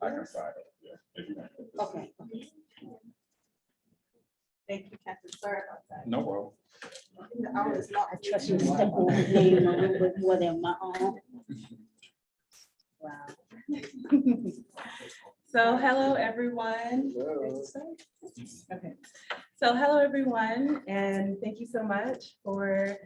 I can slide it, yeah, if you want. Okay. Thank you, Kenton. Sorry about that. No problem. I trust you to step on my name a little bit more than my own. Wow. So hello, everyone. Okay. So hello, everyone, and thank you so much for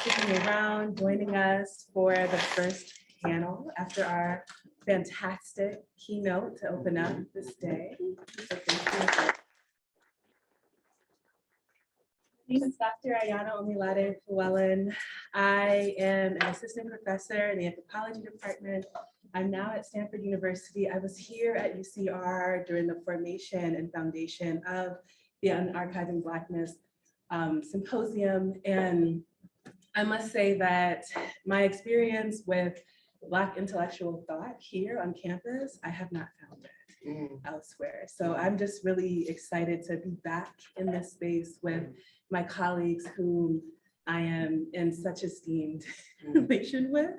sticking around, joining us for the first panel after our fantastic keynote to open up this day. So thank you. My name is Dr. Ayana Omilade Llewellyn. I am an assistant professor in the anthropology department. I'm now at Stanford University. I was here at UCR during the formation and foundation of the Unarchiving Blackness symposium. And I must say that my experience with Black intellectual thought here on campus, I have not found it elsewhere. So I'm just really excited to be back in this space with my colleagues whom I am in such esteemed relation with,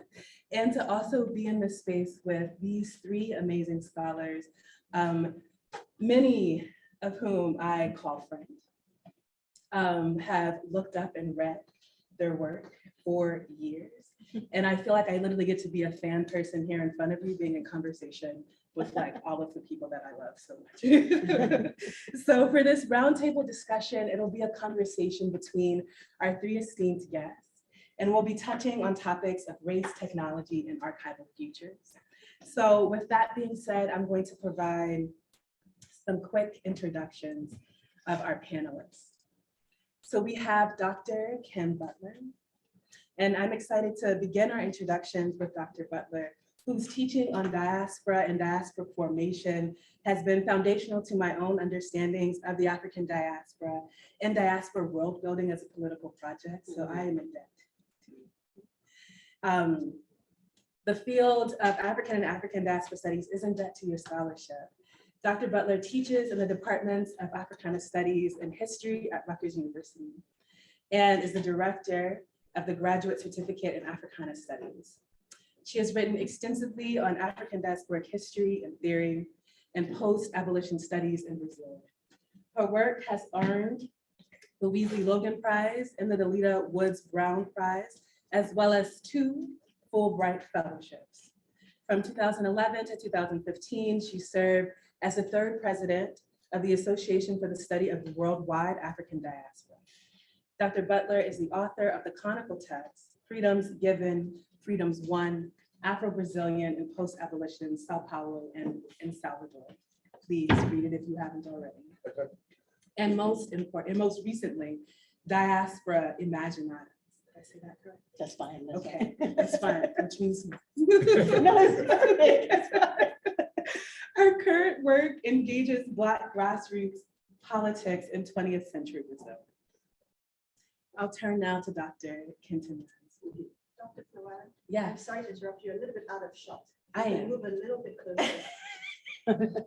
and to also be in this space with these three amazing scholars, many of whom I call friends, have looked up and read their work for years. And I feel like I literally get to be a fan person here in front of you, being in conversation with like all of the people that I love so much. So for this roundtable discussion, it'll be a conversation between our three esteemed guests, and we'll be touching on topics of race, technology, and archival futures. So with that being said, I'm going to provide some quick introductions of our panelists. So we have Dr. Kim Butler, and I'm excited to begin our introductions with Dr. Butler, whose teaching on diaspora and diaspora formation has been foundational to my own understandings of the African diaspora and diaspora world building as a political project. So I am in debt to you. The field of African and African diaspora studies is in debt to your scholarship. Dr. Butler teaches in the departments of Africana Studies and History at Rutgers University and is the director of the Graduate Certificate in Africana Studies. She has written extensively on African diasporic history and theory and post-abolition studies in Brazil. Her work has earned the Weasley Logan Prize and the Delita Woods Brown Prize, as well as 2 Fulbright fellowships. From 2011 to 2015, she served as the 3rd president of the Association for the Study of the Worldwide African Diaspora. Dr. Butler is the author of the canonical text, Freedoms Given, Freedoms Won, Afro-Brazilian and Post-Abolition, Sao Paulo and Salvador. Please read it if you haven't already. Okay. And most recently, Diaspora Imaginata. Did I say that correct? That's fine. Okay, that's fine, which means No, it's fine. her current work engages Black grassroots politics in 20th century Brazil. I'll turn now to Dr. Kenton. Dr. Llewellyn, Yeah, I'm sorry to interrupt you, a little bit out of shot. I Can you am. move a little bit closer.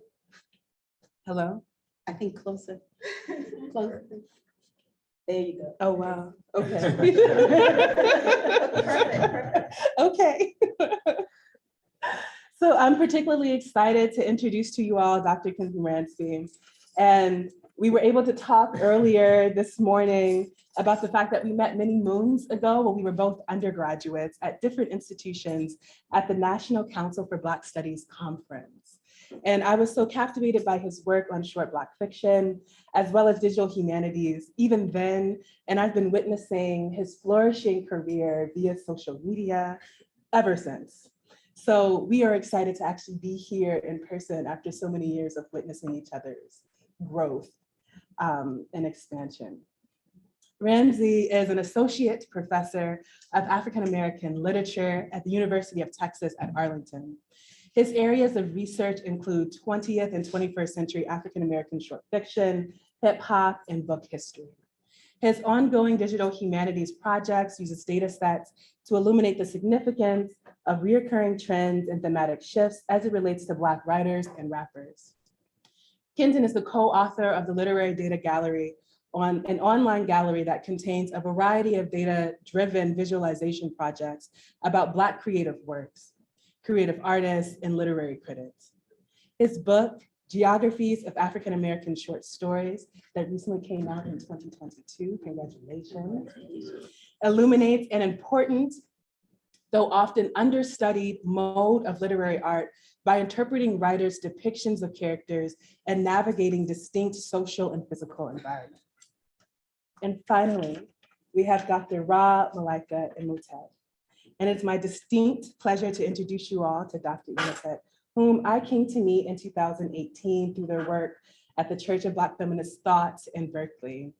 Hello? I think closer. Closer. There you go. Oh, wow. Okay. Perfect. Okay. So I'm particularly excited to introduce to you all Dr. Kenton Rambsy. And we were able to talk earlier this morning about the fact that we met many moons ago when we were both undergraduates at different institutions at the National Council for Black Studies Conference. And I was so captivated by his work on short Black fiction, as well as digital humanities, even then, and I've been witnessing his flourishing career via social media ever since. So we are excited to actually be here in person after so many years of witnessing each other's growth and expansion. Rambsy is an associate professor of African American literature at the University of Texas at Arlington. His areas of research include 20th and 21st century African American short fiction, hip hop, and book history. His ongoing digital humanities projects uses data sets to illuminate the significance of recurring trends and thematic shifts as it relates to Black writers and rappers. Kenton is the co-author of the Literary Data Gallery, an online gallery that contains a variety of data-driven visualization projects about Black creative works, creative artists, and literary critics. His book, Geographies of African American Short Stories, that recently came out in 2022, congratulations, illuminates an important, though often understudied, mode of literary art by interpreting writers' depictions of characters and navigating distinct social and physical environments. And finally, we have Dr. Malikah Imhotep. And it's my distinct pleasure to introduce you all to Dr. Imhotep, whom I came to meet in 2018 through their work at the Church of Black Feminist Thought in Berkeley.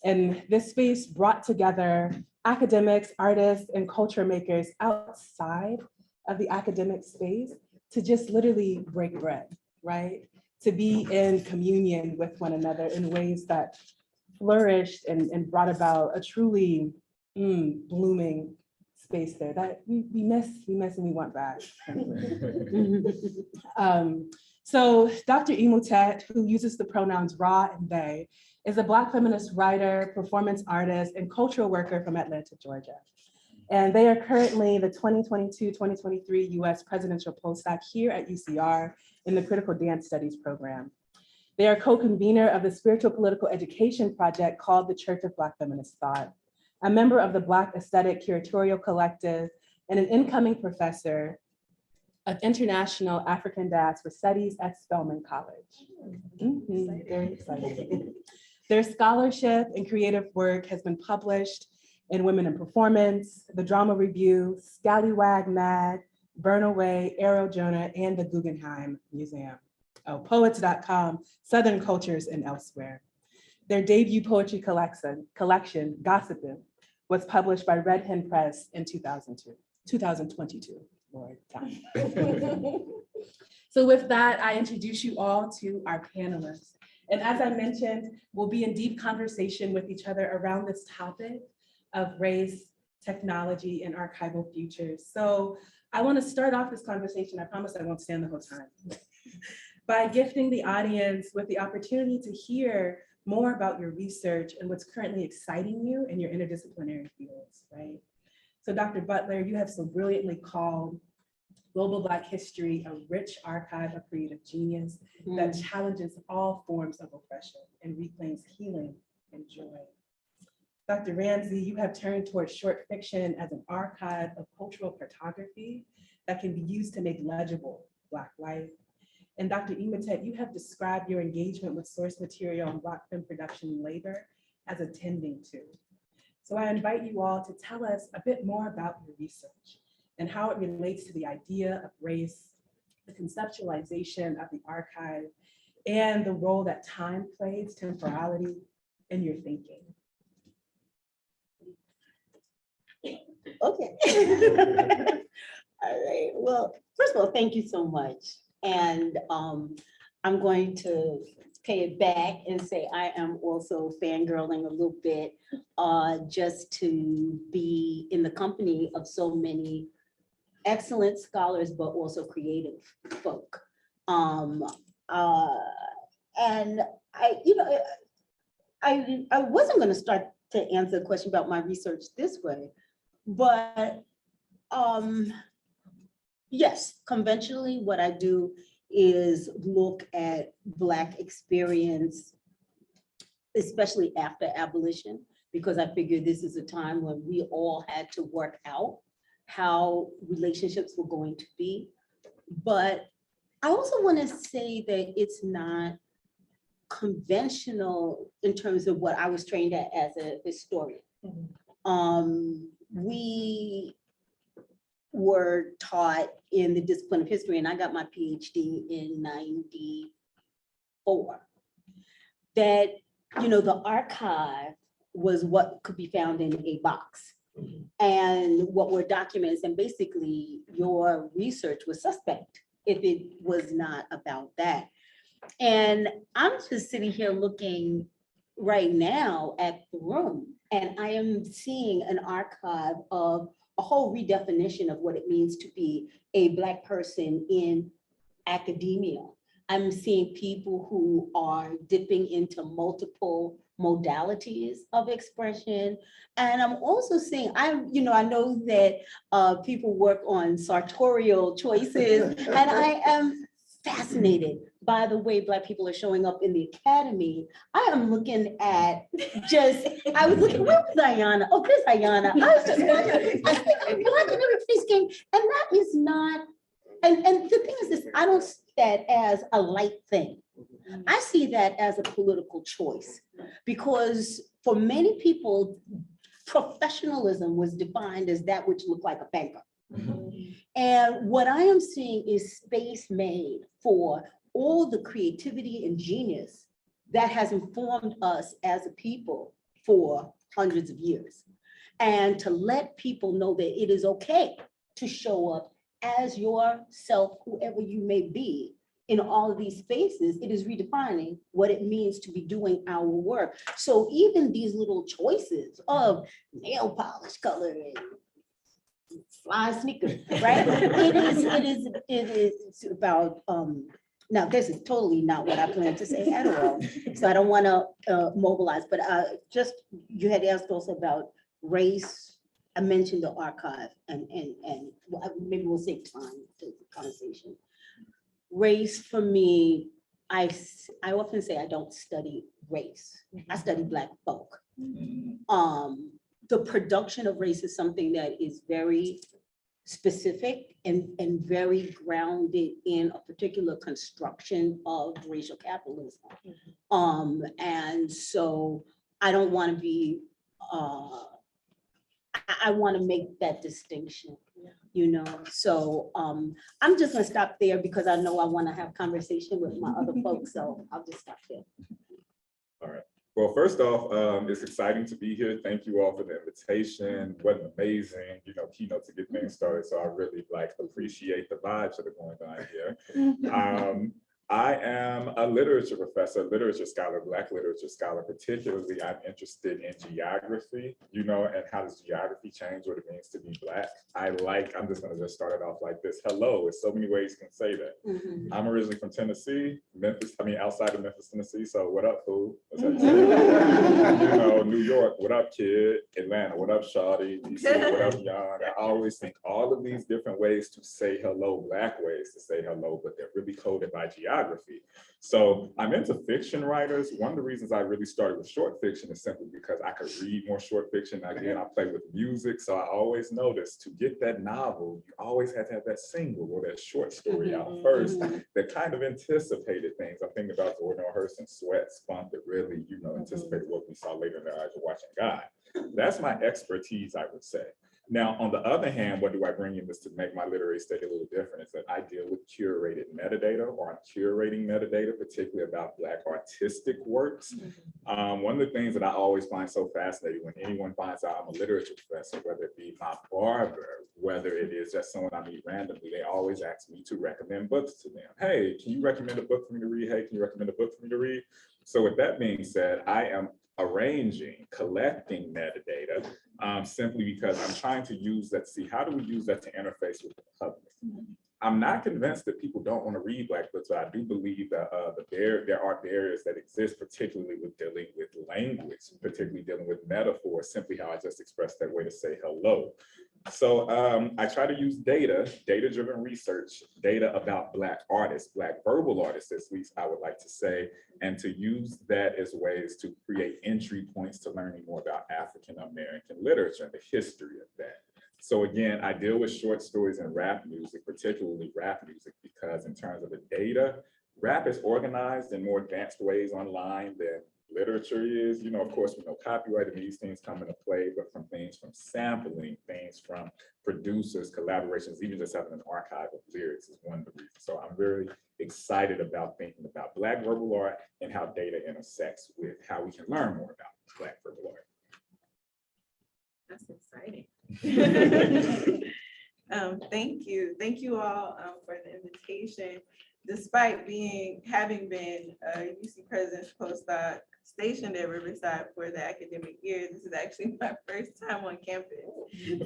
And this space brought together academics, artists, and culture makers outside of the academic space to just literally break bread, right? To be in communion with one another in ways that flourished and brought about a truly blooming space there that we miss and we want back. So Dr. Imhotep, who uses the pronouns Ra and they, is a Black feminist writer, performance artist, and cultural worker from Atlanta, Georgia. And they are currently the 2022-2023 US presidential postdoc here at UCR in the Critical Dance Studies program. They are co-convener of the spiritual political education project called the Church of Black Feminist Thought, a member of the Black Aesthetic Curatorial Collective, and an incoming professor of International African Diaspora Studies at Spelman College. Very exciting. Their scholarship and creative work has been published in Women in Performance, The Drama Review, Scallywag Mad, Burn Away, Arrow Jonah, and the Guggenheim Museum. Poets.com, Southern Cultures, and elsewhere. Their debut poetry collection, Gossipin', was published by Red Hen Press in 2022. Lord, time. So with that, I introduce you all to our panelists. And as I mentioned, we'll be in deep conversation with each other around this topic of race, technology, and archival futures. So I want to start off this conversation, I promise I won't stand the whole time, by gifting the audience with the opportunity to hear more about your research and what's currently exciting you in your interdisciplinary fields, right? So Dr. Butler, you have so brilliantly called Global Black History a rich archive of creative genius that challenges all forms of oppression and reclaims healing and joy. Dr. Rambsy, you have turned towards short fiction as an archive of cultural cartography that can be used to make legible Black life. And Dr. Imhotep, you have described your engagement with source material and Black film production labor as a tending to. So I invite you all to tell us a bit more about your research and how it relates to the idea of race, the conceptualization of the archive, and the role that time plays, temporality, in your thinking. Okay. All right. Well, first of all, thank you so much. And I'm going to pay it back and say I am also fangirling a little bit just to be in the company of so many excellent scholars, but also creative folk. And I wasn't going to start to answer the question about my research this way, but yes, conventionally what I do is look at Black experience, especially after abolition, because I figure this is a time when we all had to work out how relationships were going to be. But I also want to say that it's not conventional in terms of what I was trained at as a historian. We were taught in the discipline of history, and I got my PhD in '94, that, you know, the archive was what could be found in a box. And what were documents, and basically your research was suspect if it was not about that. And I'm just sitting here looking right now at the room, and I am seeing an archive of a whole redefinition of what it means to be a Black person in academia. I'm seeing people who are dipping into multiple modalities of expression. And I'm also seeing, I know that people work on sartorial choices, and I am fascinated by the way Black people are showing up in the academy. I am looking at I was looking, where was Ayana? Oh, there's Ayana. I was just, I was thinking, Black in every face game, and that is not, and the thing is this, I don't see that as a light thing. I see that as a political choice, because for many people, professionalism was defined as that which looked like a banker. And what I am seeing is space made for all the creativity and genius that has informed us as a people for hundreds of years. And to let people know that it is okay to show up as yourself, whoever you may be, in all of these spaces. It is redefining what it means to be doing our work. So even these little choices of nail polish color and fly sneakers, right? It is about, now this is totally not what I plan to say at all. So I don't want to mobilize, but just, you had asked also about race. I mentioned the archive and maybe we'll save time to the conversation. Race for me, I often say I don't study race. I study Black folk. The production of race is something that is very specific and very grounded in a particular construction of racial capitalism. And so I don't want to be, I want to make that distinction, you know? So I'm just gonna stop there because I know I want to have conversation with my other folks, so I'll just stop there. All right. Well, first off, it's exciting to be here. Thank you all for the invitation. What an amazing, keynote to get things started. So I really appreciate the vibes that are going on here. I am a literature professor, literature scholar, Black literature scholar. Particularly, I'm interested in geography, and how does geography change what it means to be Black? I'm just going to start it off like this. Hello, there's so many ways you can say that. I'm originally from Tennessee, outside of Memphis, Tennessee. So what up, fool? What's up, New York, what up, kid? Atlanta, what up, shawty? DC, what up, young? I always think all of these different ways to say hello, Black ways to say hello, but they're really coded by geography. So I'm into fiction writers. One of the reasons I really started with short fiction is simply because I could read more short fiction. Again, I play with music, so I always noticed to get that novel, you always had to have that single or that short story out first that kind of anticipated things. I'm thinking about Gordon Hurst and Sweat, Spunk, that really, anticipated what we saw later in their eyes of watching God. That's my expertise, I would say. Now, on the other hand, what do I bring in this to make my literary study a little different is that I deal with curated metadata, or I'm curating metadata, particularly about Black artistic works. One of the things that I always find so fascinating when anyone finds out I'm a literature professor, whether it be my barber, whether it is just someone I meet randomly, they always ask me to recommend books to them. Hey, can you recommend a book for me to read? Hey, can you recommend a book for me to read? So with that being said, I am collecting metadata, simply because I'm trying to use that, see how do we use that to interface with the public. I'm not convinced that people don't want to read Black books, but I do believe that there are barriers that exist, particularly with dealing with language, particularly dealing with metaphors, simply how I just expressed that way to say hello. So I try to use data-driven research, data about Black artists, Black verbal artists, at least I would like to say, and to use that as ways to create entry points to learning more about African-American literature and the history of that. So again, I deal with short stories and rap music, particularly rap music, because in terms of the data, rap is organized in more advanced ways online than literature is. Of course, we know copyright and these things come into play, but from sampling, things from producers, collaborations, even just having an archive of lyrics is one of the reasons. So I'm very excited about thinking about Black verbal art and how data intersects with how we can learn more about Black verbal art. That's exciting. Thank you all for the invitation. Despite having been a UC President's postdoc stationed at Riverside for the academic year, this is actually my first time on campus.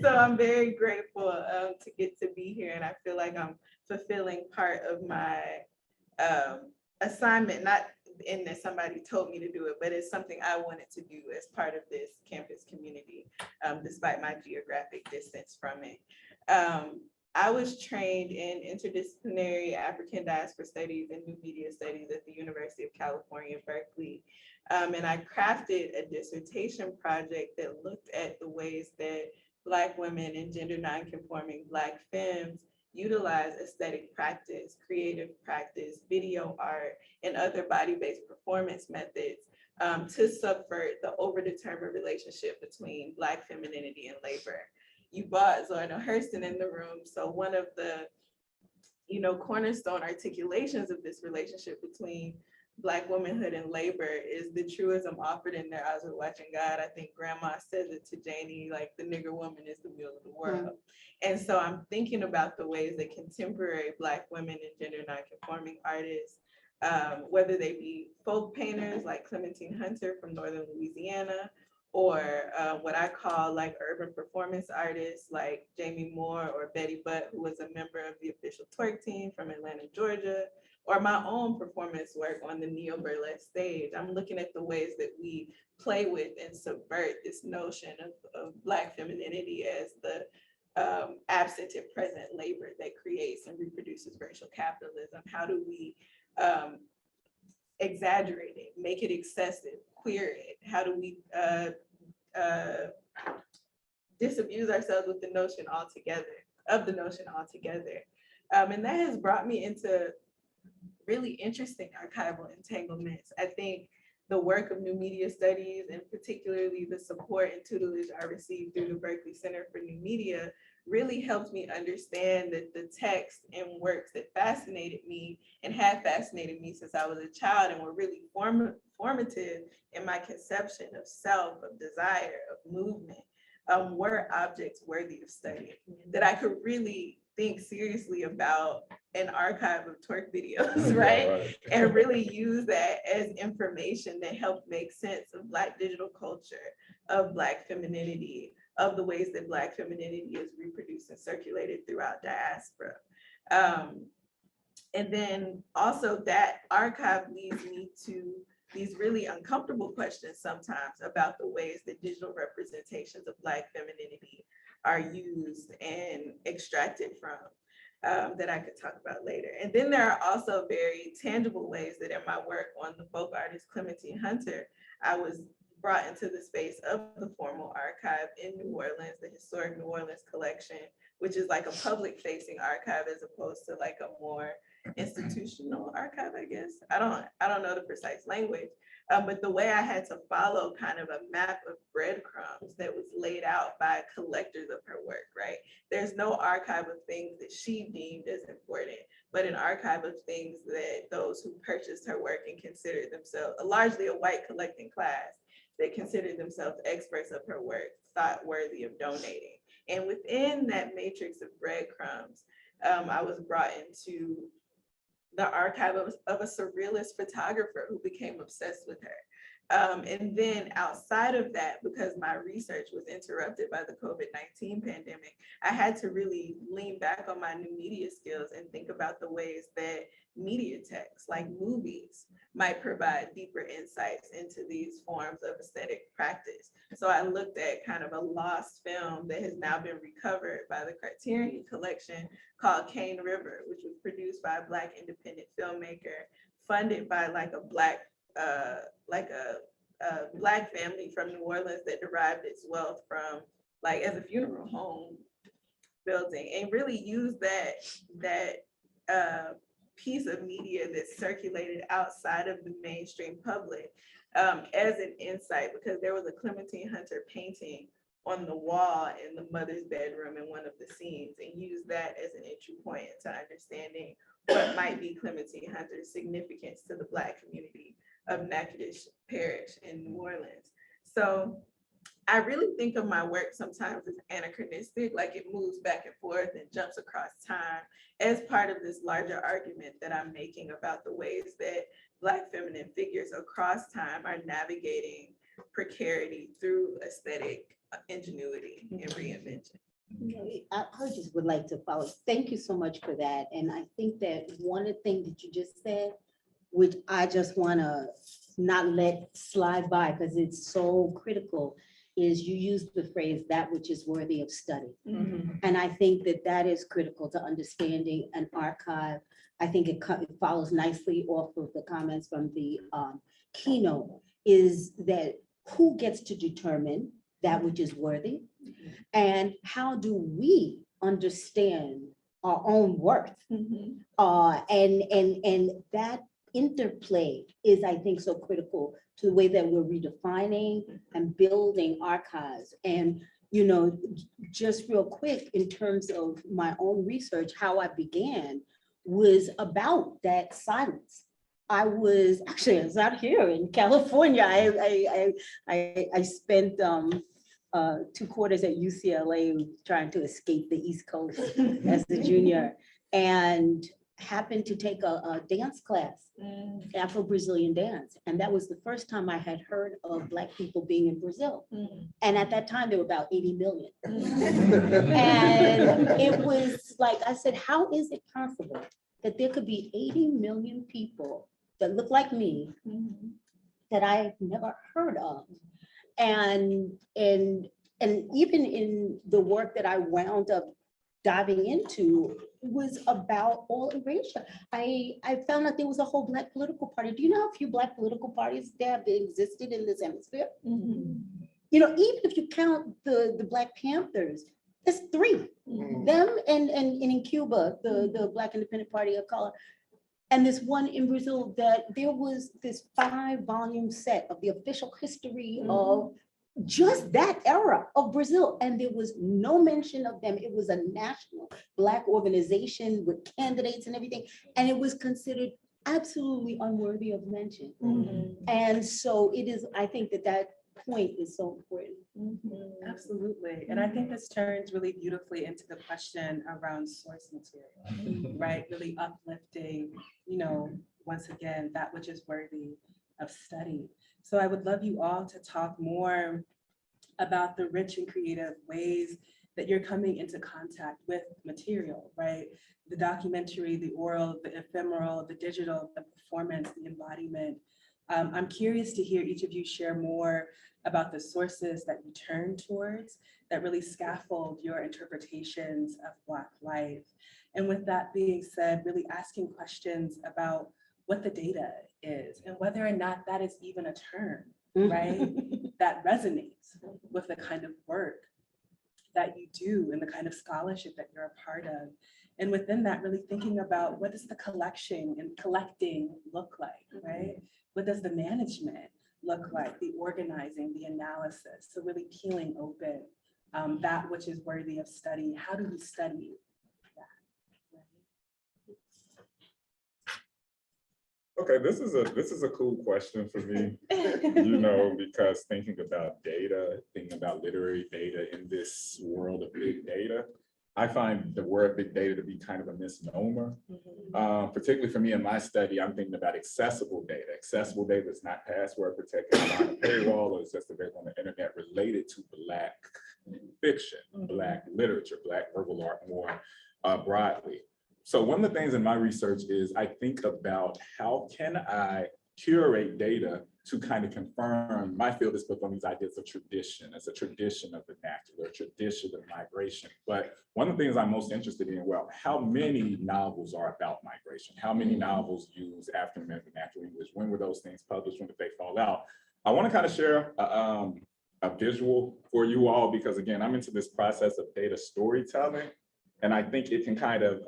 So I'm very grateful to get to be here, and I feel like I'm fulfilling part of my assignment, not in that somebody told me to do it, but it's something I wanted to do as part of this campus community, despite my geographic distance from it. I was trained in interdisciplinary African diaspora studies and new media studies at the University of California, Berkeley. And I crafted a dissertation project that looked at the ways that Black women and gender nonconforming Black femmes utilize aesthetic practice, creative practice, video art, and other body-based performance methods to subvert the overdetermined relationship between Black femininity and labor. You brought Zorna Hurston in the room, so one of the cornerstone articulations of this relationship between Black womanhood and labor is the truism offered in Their Eyes Are Watching God. I think Grandma says it to Janie, like the nigger woman is the meal of the world. And so I'm thinking about the ways that contemporary Black women and gender nonconforming artists, whether they be folk painters like Clementine Hunter from Northern Louisiana, or what I call like urban performance artists like Jamie Moore or Betty Butt, who was a member of the official twerk team from Atlanta, Georgia, or my own performance work on the neo-burlesque stage. I'm looking at the ways that we play with and subvert this notion of Black femininity as the absent and present labor that creates and reproduces racial capitalism. How do we exaggerate it, make it excessive, queer it? How do we disabuse ourselves with the notion altogether, and that has brought me into really interesting archival entanglements. I think the work of new media studies, and particularly the support and tutelage I received through the Berkeley Center for New Media, really helped me understand that the texts and works that fascinated me and have fascinated me since I was a child and were really formative in my conception of self, of desire, of movement, were objects worthy of study, that I could really think seriously about an archive of twerk videos, right? And really use that as information that helped make sense of Black digital culture, of Black femininity, of the ways that Black femininity is reproduced and circulated throughout diaspora. And then also that archive leads me to these really uncomfortable questions sometimes about the ways that digital representations of Black femininity are used and extracted from, that I could talk about later. And then there are also very tangible ways that in my work on the folk artist Clementine Hunter, I was brought into the space of the formal archive in New Orleans, the Historic New Orleans Collection, which is like a public facing archive as opposed to like a more institutional archive, I guess. I don't know the precise language, but the way I had to follow kind of a map of breadcrumbs that was laid out by collectors of her work, right? There's no archive of things that she deemed as important, but an archive of things that those who purchased her work and considered themselves, largely a white collecting class, that considered themselves experts of her work, thought worthy of donating. And within that matrix of breadcrumbs, I was brought into the archive of a surrealist photographer who became obsessed with her. And then outside of that, because my research was interrupted by the COVID-19 pandemic, I had to really lean back on my new media skills and think about the ways that media texts, like movies, might provide deeper insights into these forms of aesthetic practice. So I looked at kind of a lost film that has now been recovered by the Criterion Collection called Cane River, which was produced by a Black independent filmmaker, funded by like a Black Black family from New Orleans that derived its wealth from like as a funeral home building, and really used that piece of media that circulated outside of the mainstream public as an insight, because there was a Clementine Hunter painting on the wall in the mother's bedroom in one of the scenes, and used that as an entry point into understanding what might be Clementine Hunter's significance to the Black community of Natchitoches Parish in New Orleans. So I really think of my work sometimes as anachronistic, like it moves back and forth and jumps across time as part of this larger argument that I'm making about the ways that Black feminine figures across time are navigating precarity through aesthetic ingenuity and reinvention. I just would like to follow. Thank you so much for that. And I think that one of the things that you just said, which I just want to not let slide by because it's so critical, is you use the phrase that which is worthy of study. Mhm. And I think that that is critical to understanding an archive. I think it follows nicely off of the comments from the keynote, is that who gets to determine that which is worthy? And how do we understand our own worth? Mhm. And that interplay is, I think, so critical to the way that we're redefining and building archives. And, you know, just real quick, in terms of my own research, how I began was about that silence. I was out here in California. I spent 2 quarters at UCLA trying to escape the East Coast as a junior, and happened to take a dance class, Afro-Brazilian dance. And that was the first time I had heard of Black people being in Brazil. And at that time, there were about 80 million. And it was like, I said, how is it possible that there could be 80 million people that look like me that I've never heard of? And even in the work that I wound up diving into was about all erasure. I found out there was a whole Black political party. Do you know how few Black political parties there have existed in this hemisphere? You know, even if you count the Black Panthers, there's 3. Them and in Cuba, the Black Independent Party of Color. And this one in Brazil, that there was this 5-volume set of the official history of just that era of Brazil. And there was no mention of them. It was a national Black organization with candidates and everything. And it was considered absolutely unworthy of mention. And so it is, I think that point is so important. Absolutely. And I think this turns really beautifully into the question around source material, right? Really uplifting, you know, once again, that which is worthy of study. So I would love you all to talk more about the rich and creative ways that you're coming into contact with material, right? The documentary, the oral, the ephemeral, the digital, the performance, the embodiment. I'm curious to hear each of you share more about the sources that you turn towards that really scaffold your interpretations of Black life. And with that being said, really asking questions about what the data is and whether or not that is even a term, right? That resonates with the kind of work that you do and the kind of scholarship that you're a part of. And within that, really thinking about what does the collection and collecting look like, right? What does the management look like, the organizing, the analysis? So really peeling open that which is worthy of study. How do we study that? Okay, this is a cool question for me, you know, because thinking about data, thinking about literary data in this world of big data, I find the word big data to be kind of a misnomer. Particularly for me in my study, I'm thinking about accessible data. Accessible data that's not password protected on a paywall, or it's just available on the internet related to Black fiction, Black literature, Black verbal art more broadly. So one of the things in my research is I think about how can I curate data to kind of confirm, my field is built on these ideas of tradition. It's a tradition of vernacular, a tradition of migration. But one of the things I'm most interested in, well, how many novels are about migration? How many novels use African American vernacular English? When were those things published? When did they fall out? I want to kind of share a visual for you all, because again, I'm into this process of data storytelling. And I think it can kind of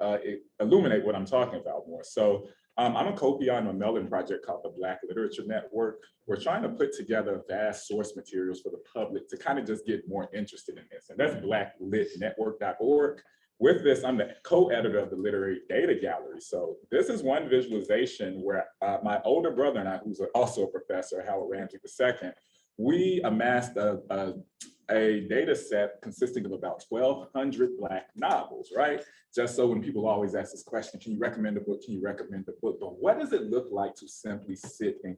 illuminate what I'm talking about more. So I'm a co-PI on a Mellon project called the Black Literature Network. We're trying to put together vast source materials for the public to kind of just get more interested in this. And that's blacklitnetwork.org. With this, I'm the co-editor of the Literary Data Gallery. So this is one visualization where my older brother and I, who's also a professor, Howard Rambsy II, we amassed a data set consisting of about 1,200 Black novels, right? Just so when people always ask this question, can you recommend a book? Can you recommend a book? But what does it look like to simply sit and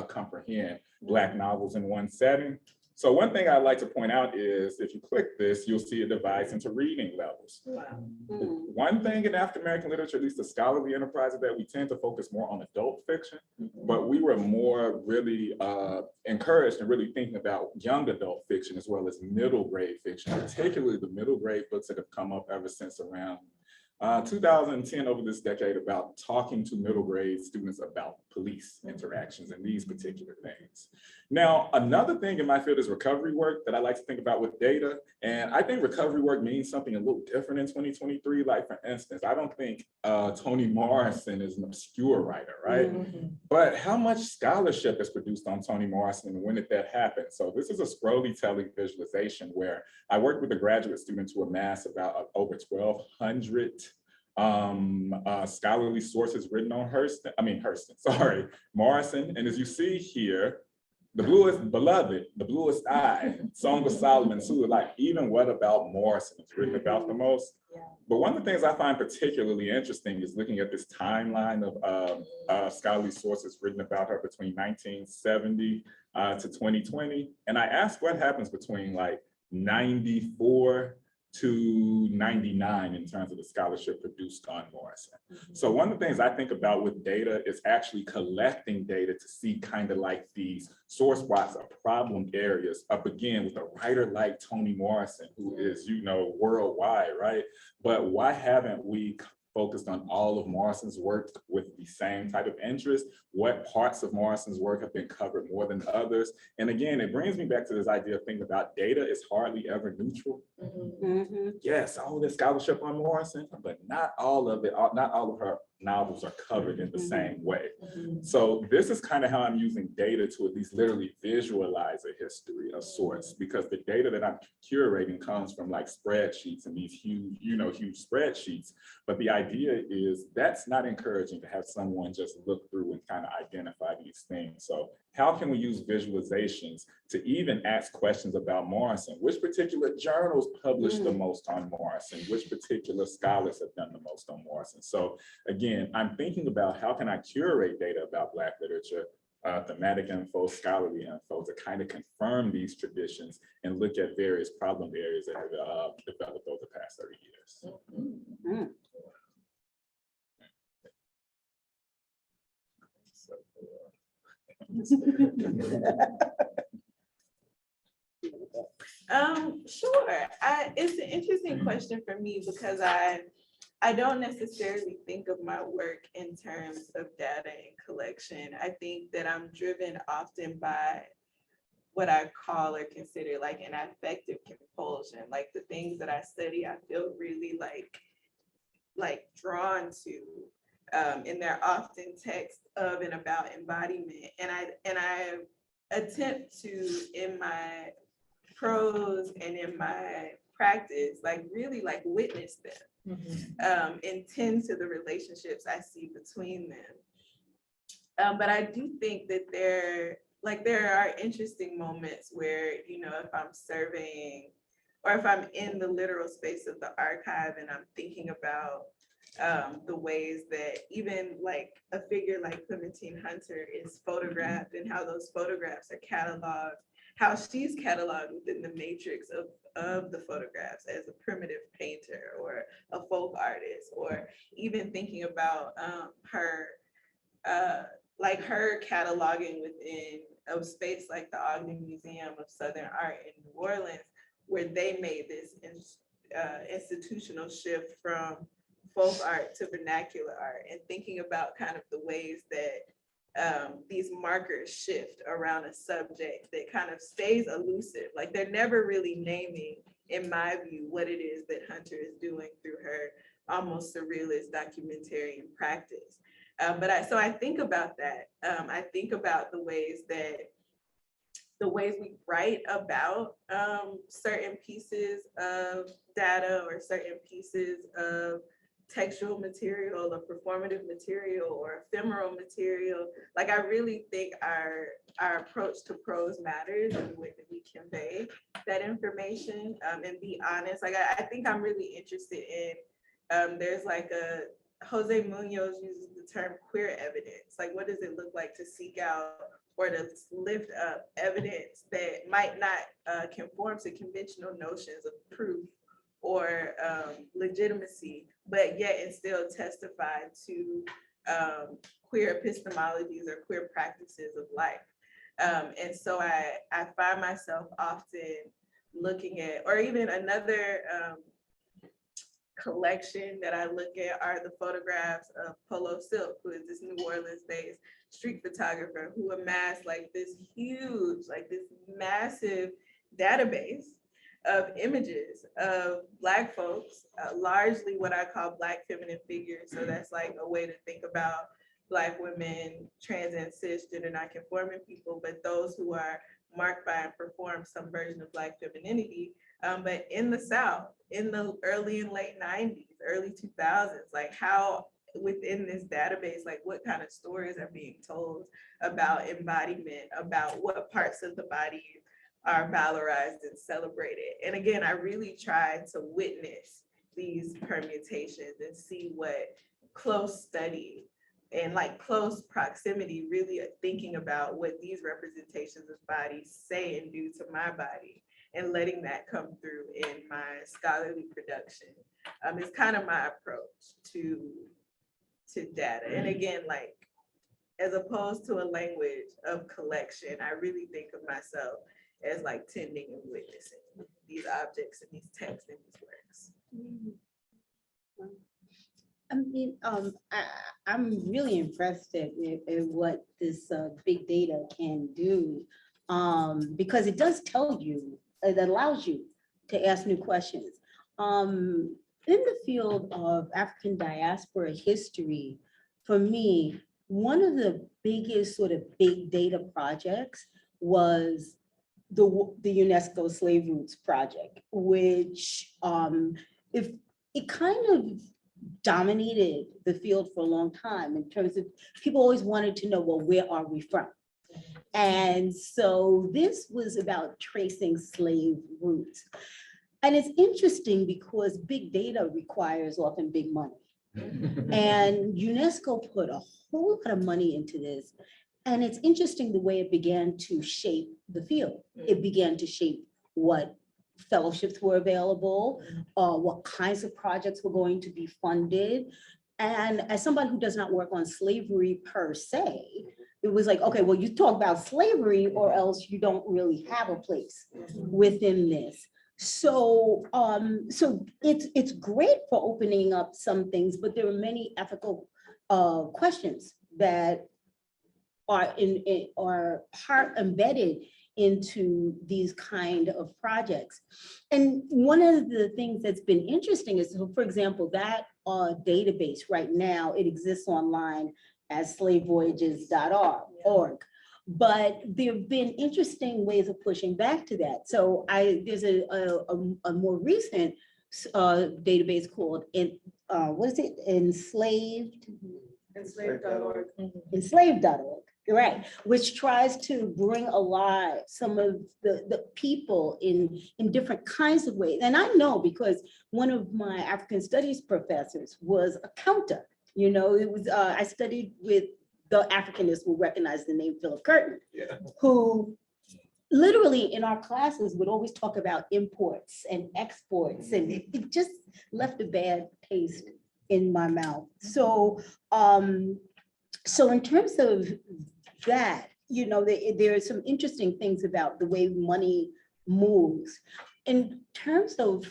comprehend Black novels in one setting? So one thing I'd like to point out is if you click this, you'll see it divides into reading levels. Wow. Mm. One thing in African American literature, at least the scholarly enterprise, is that we tend to focus more on adult fiction, but we were more really encouraged and really thinking about young adult fiction as well as middle grade fiction, particularly the middle grade books that have come up ever since around 2010 over this decade about talking to middle grade students about police interactions and these particular things. Now, another thing in my field is recovery work that I like to think about with data. And I think recovery work means something a little different in 2023. Like for instance, I don't think Toni Morrison is an obscure writer, right? But how much scholarship is produced on Toni Morrison and when did that happen? So this is a scrolly telling visualization where I worked with a graduate student to amass about over 1,200 scholarly sources written on Morrison. And as you see here, the bluest beloved, the bluest eye, Song of Solomon, too, like even What About Morrison is written about the most. Yeah. But one of the things I find particularly interesting is looking at this timeline of scholarly sources written about her between 1970 to 2020. And I asked what happens between like 94 to 99 in terms of the scholarship produced on Morrison. So one of the things I think about with data is actually collecting data to see kind of like these sore spots or problem areas up again with a writer like Toni Morrison, who is, you know, worldwide, right? But why haven't we focused on all of Morrison's work with the same type of interest? What parts of Morrison's work have been covered more than others? And again, it brings me back to this idea of thinking about data is hardly ever neutral. Yes, all of the scholarship on Morrison, but not all of it, not all of her novels are covered in the same way. So this is kind of how I'm using data to at least literally visualize a history of sorts, because the data that I'm curating comes from like spreadsheets and these huge, you know, huge spreadsheets. But the idea is that's not encouraging to have someone just look through and kind of identify these things. So how can we use visualizations to even ask questions about Morrison? Which particular journals published the most on Morrison? Which particular scholars have done the most on Morrison? So again, I'm thinking about how can I curate data about Black literature, thematic info, scholarly info, to kind of confirm these traditions and look at various problem areas that have developed over the past 30 years. Sure. It's an interesting question for me because I don't necessarily think of my work in terms of data and collection. I think that I'm driven often by what I call or consider like an affective compulsion. Like the things that I study, I feel really like drawn to, and they're often texts of and about embodiment. And I attempt to, in my prose and in my practice, like really like witness them, and tend to the relationships I see between them. But I do think that there are interesting moments where, you know, if I'm surveying or if I'm in the literal space of the archive and I'm thinking about the ways that even like a figure like Clementine Hunter is photographed and how those photographs are cataloged, how she's cataloged within the matrix of the photographs as a primitive painter or a folk artist, or even thinking about her cataloging within a space like the Ogden Museum of Southern Art in New Orleans, where they made this institutional shift from folk art to vernacular art, and thinking about kind of the ways that these markers shift around a subject that kind of stays elusive. Like they're never really naming, in my view, what it is that Hunter is doing through her almost surrealist documentarian practice. So I think about that. I think about the ways we write about certain pieces of data or certain pieces of textual material or performative material or ephemeral material. Like I really think our approach to prose matters in the way that we convey that information, and be honest. Like I think I'm really interested in, there's like Jose Munoz uses the term queer evidence. Like what does it look like to seek out or to lift up evidence that might not conform to conventional notions of proof or legitimacy, but yet and still testify to queer epistemologies or queer practices of life. And so I find myself often looking at, or even another collection that I look at are the photographs of Polo Silk, who is this New Orleans-based street photographer who amassed like this huge, like this massive database of images of Black folks, largely what I call Black feminine figures. So that's like a way to think about Black women, trans and cisgender non-conforming people, but those who are marked by and perform some version of Black femininity. But in the South, in the early and late 90s, early 2000s, like how within this database, like what kind of stories are being told about embodiment, about what parts of the body are valorized and celebrated. And again, I really tried to witness these permutations and see what close study and like close proximity, really thinking about what these representations of bodies say and do to my body, and letting that come through in my scholarly production. It's kind of my approach to data. And again, like, as opposed to a language of collection, I really think of myself as like tending and witnessing these objects and these texts and these works. I mean, I'm really impressed at what this big data can do, because it does tell you, it allows you to ask new questions. In the field of African diaspora history, for me, one of the biggest sort of big data projects was the UNESCO Slave Routes Project, which if it kind of dominated the field for a long time in terms of people always wanted to know, well, where are we from? And so this was about tracing slave routes. And it's interesting because big data requires often big money. And UNESCO put a whole lot of money into this. And it's interesting the way it began to shape the field. It began to shape what fellowships were available, what kinds of projects were going to be funded. And as somebody who does not work on slavery per se, it was like, okay, well, you talk about slavery or else you don't really have a place within this. So, so it's great for opening up some things, but there are many ethical questions that are part embedded into these kind of projects. And one of the things that's been interesting is, so for example, that database right now, it exists online as slavevoyages.org. But there have been interesting ways of pushing back to that. So there's a more recent database called what is it? Enslaved.org. Enslaved.org, right, which tries to bring alive some of the people in different kinds of ways. And I know because one of my African studies professors was a counter. You know, it was I studied with the Africanists will recognize the name Philip Curtin, who literally in our classes would always talk about imports and exports, and it just left a bad taste in my mouth. So, so in terms of that, you know, there are some interesting things about the way money moves. In terms of,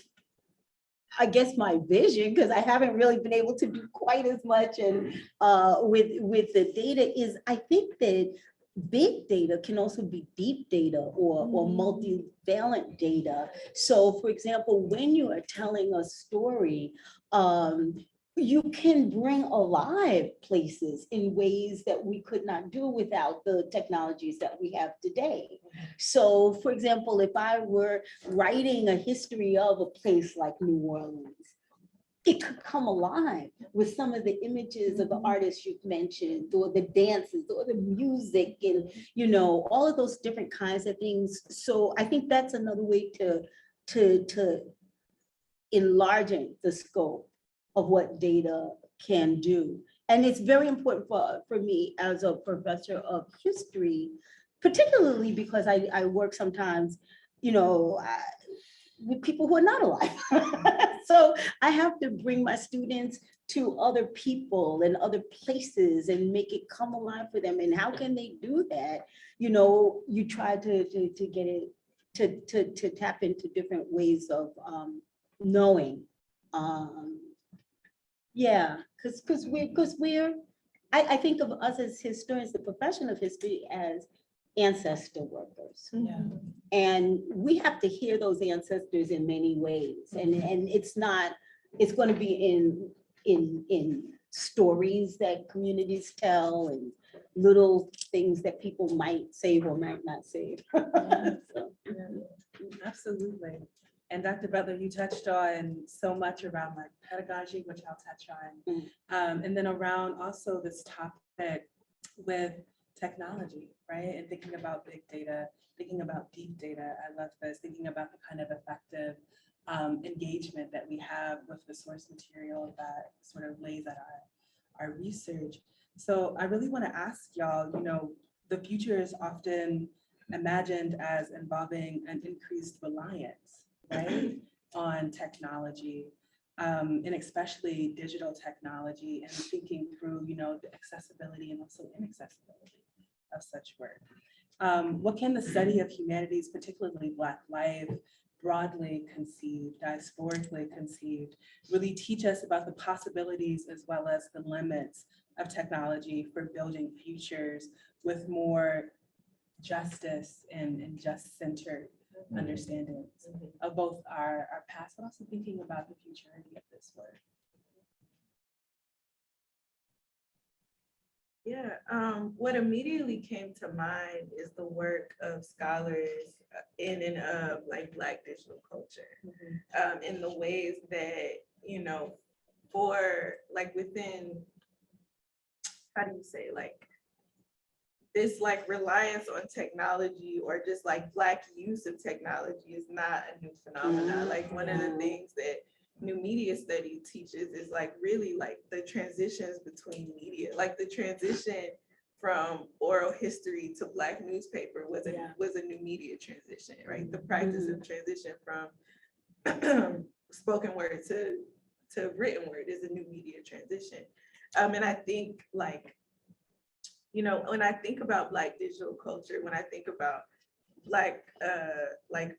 I guess, my vision, because I haven't really been able to do quite as much and with the data, is I think that big data can also be deep data or multivalent data. So for example, when you are telling a story, you can bring alive places in ways that we could not do without the technologies that we have today. So for example, if I were writing a history of a place like New Orleans, it could come alive with some of the images of the artists you've mentioned, or the dances, or the music, and you know, all of those different kinds of things. So I think that's another way to enlarging the scope of what data can do. And it's very important for me as a professor of history particularly because I work sometimes, you know, with people who are not alive. So I have to bring my students to other people and other places and make it come alive for them. And how can they do that? You know, you try to get it, to tap into different ways of knowing. Yeah, because we're, I think of us as historians, the profession of history, as ancestor workers. Yeah. And we have to hear those ancestors in many ways. And it's not, it's going to be in stories that communities tell and little things that people might save or might not save. So, Absolutely. And Dr. Butler, you touched on so much around like pedagogy, which I'll touch on. And then around also this topic with technology, right? And thinking about big data, thinking about deep data. I love this, thinking about the kind of effective engagement that we have with the source material that sort of lays at our research. So I really want to ask y'all, you know, the future is often imagined as involving an increased reliance, right, on technology, and especially digital technology, and thinking through, you know, the accessibility and also inaccessibility of such work. What can the study of humanities, particularly Black life, broadly conceived, diasporically conceived, really teach us about the possibilities as well as the limits of technology for building futures with more justice and just-centered understandings of both our past, but also thinking about the futurity of this work. Yeah, what immediately came to mind is the work of scholars in and of like Black digital culture, in the ways that, you know, for like within, how do you say, like this like reliance on technology or just like Black use of technology is not a new phenomenon. Like one of the things that new media study teaches is like really like the transitions between media, like the transition from oral history to Black newspaper was a new media transition, right? The practice of transition from spoken word to written word is a new media transition. And I think like, you know, when I think about Black digital culture, when I think about like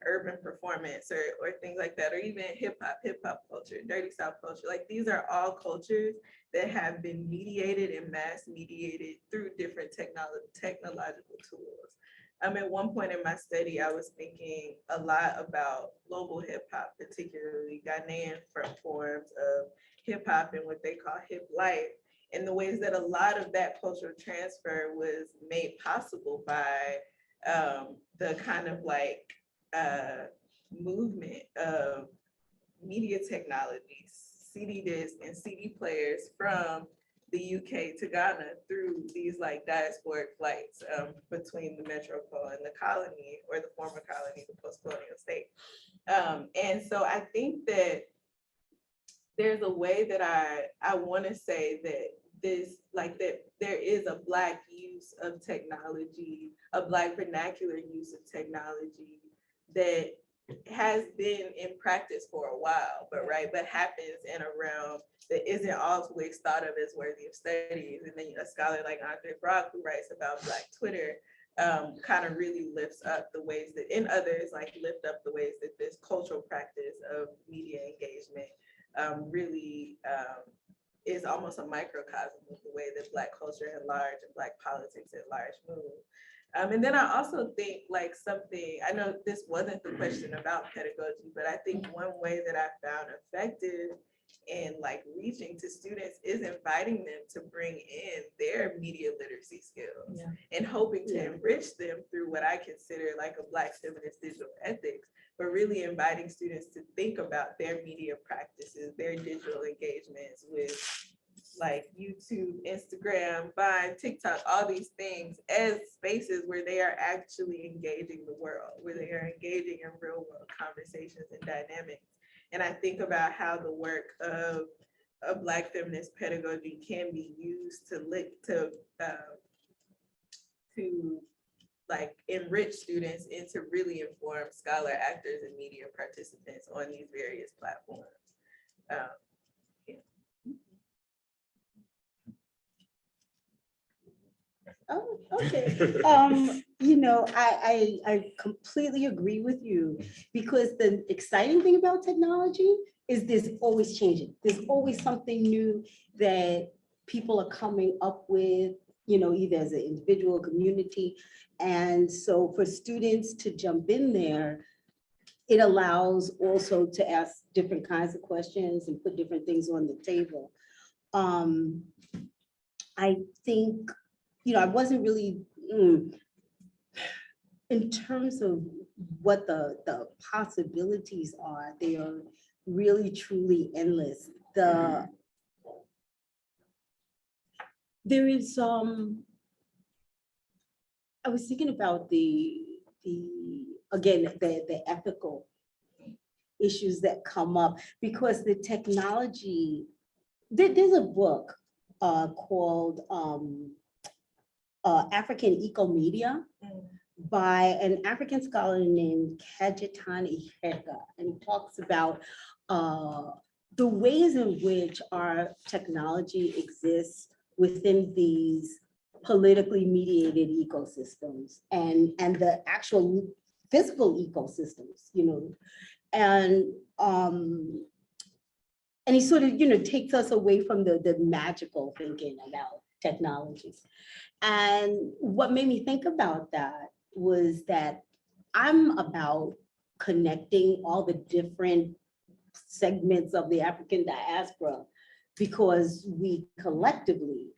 urban performance or things like that, or even hip hop culture, dirty South culture, like these are all cultures that have been mediated and mass mediated through different technological tools. At one point in my study, I was thinking a lot about global hip hop, particularly Ghanaian forms of hip hop and what they call hip life, and the ways that a lot of that cultural transfer was made possible by the kind of like movement of media technologies, CD discs and CD players from the UK to Ghana through these like diasporic flights between the metropole and the colony, or the former colony, the post-colonial state. And so I think that there's a way that I want to say that this, like that there is a Black use of technology, a Black vernacular use of technology that has been in practice for a while, but happens in a realm that isn't always thought of as worthy of studies. And then a scholar like Andre Brock, who writes about Black Twitter, kind of really lifts up the ways that, and others like lift up the ways that this cultural practice of media engagement really is almost a microcosm of the way that Black culture at large and Black politics at large move. And then I also think like something, I know this wasn't the question about pedagogy, but I think one way that I found effective in like reaching to students is inviting them to bring in their media literacy skills and hoping to enrich them through what I consider like a Black feminist digital ethics, but really inviting students to think about their media practices, their digital engagements with like YouTube, Instagram, Vine, TikTok, all these things as spaces where they are actually engaging the world, where they are engaging in real world conversations and dynamics. And I think about how the work of Black feminist pedagogy can be used to like enrich students and to really inform scholar, actors, and media participants on these various platforms. Oh, okay. I completely agree with you, because the exciting thing about technology is there's always changing. There's always something new that people are coming up with, either as an individual, community. And so for students to jump in there, it allows also to ask different kinds of questions and put different things on the table. I think, I wasn't really, in terms of what the possibilities are, they are really truly endless. There is, I was thinking about again, the ethical issues that come up, because the technology, there's a book called African Eco-Media by an African scholar named Kajetan Iheka, and he talks about the ways in which our technology exists within these politically mediated ecosystems and the actual physical ecosystems, and he sort of, takes us away from the magical thinking about technology. And what made me think about that was that I'm about connecting all the different segments of the African diaspora, because we collectively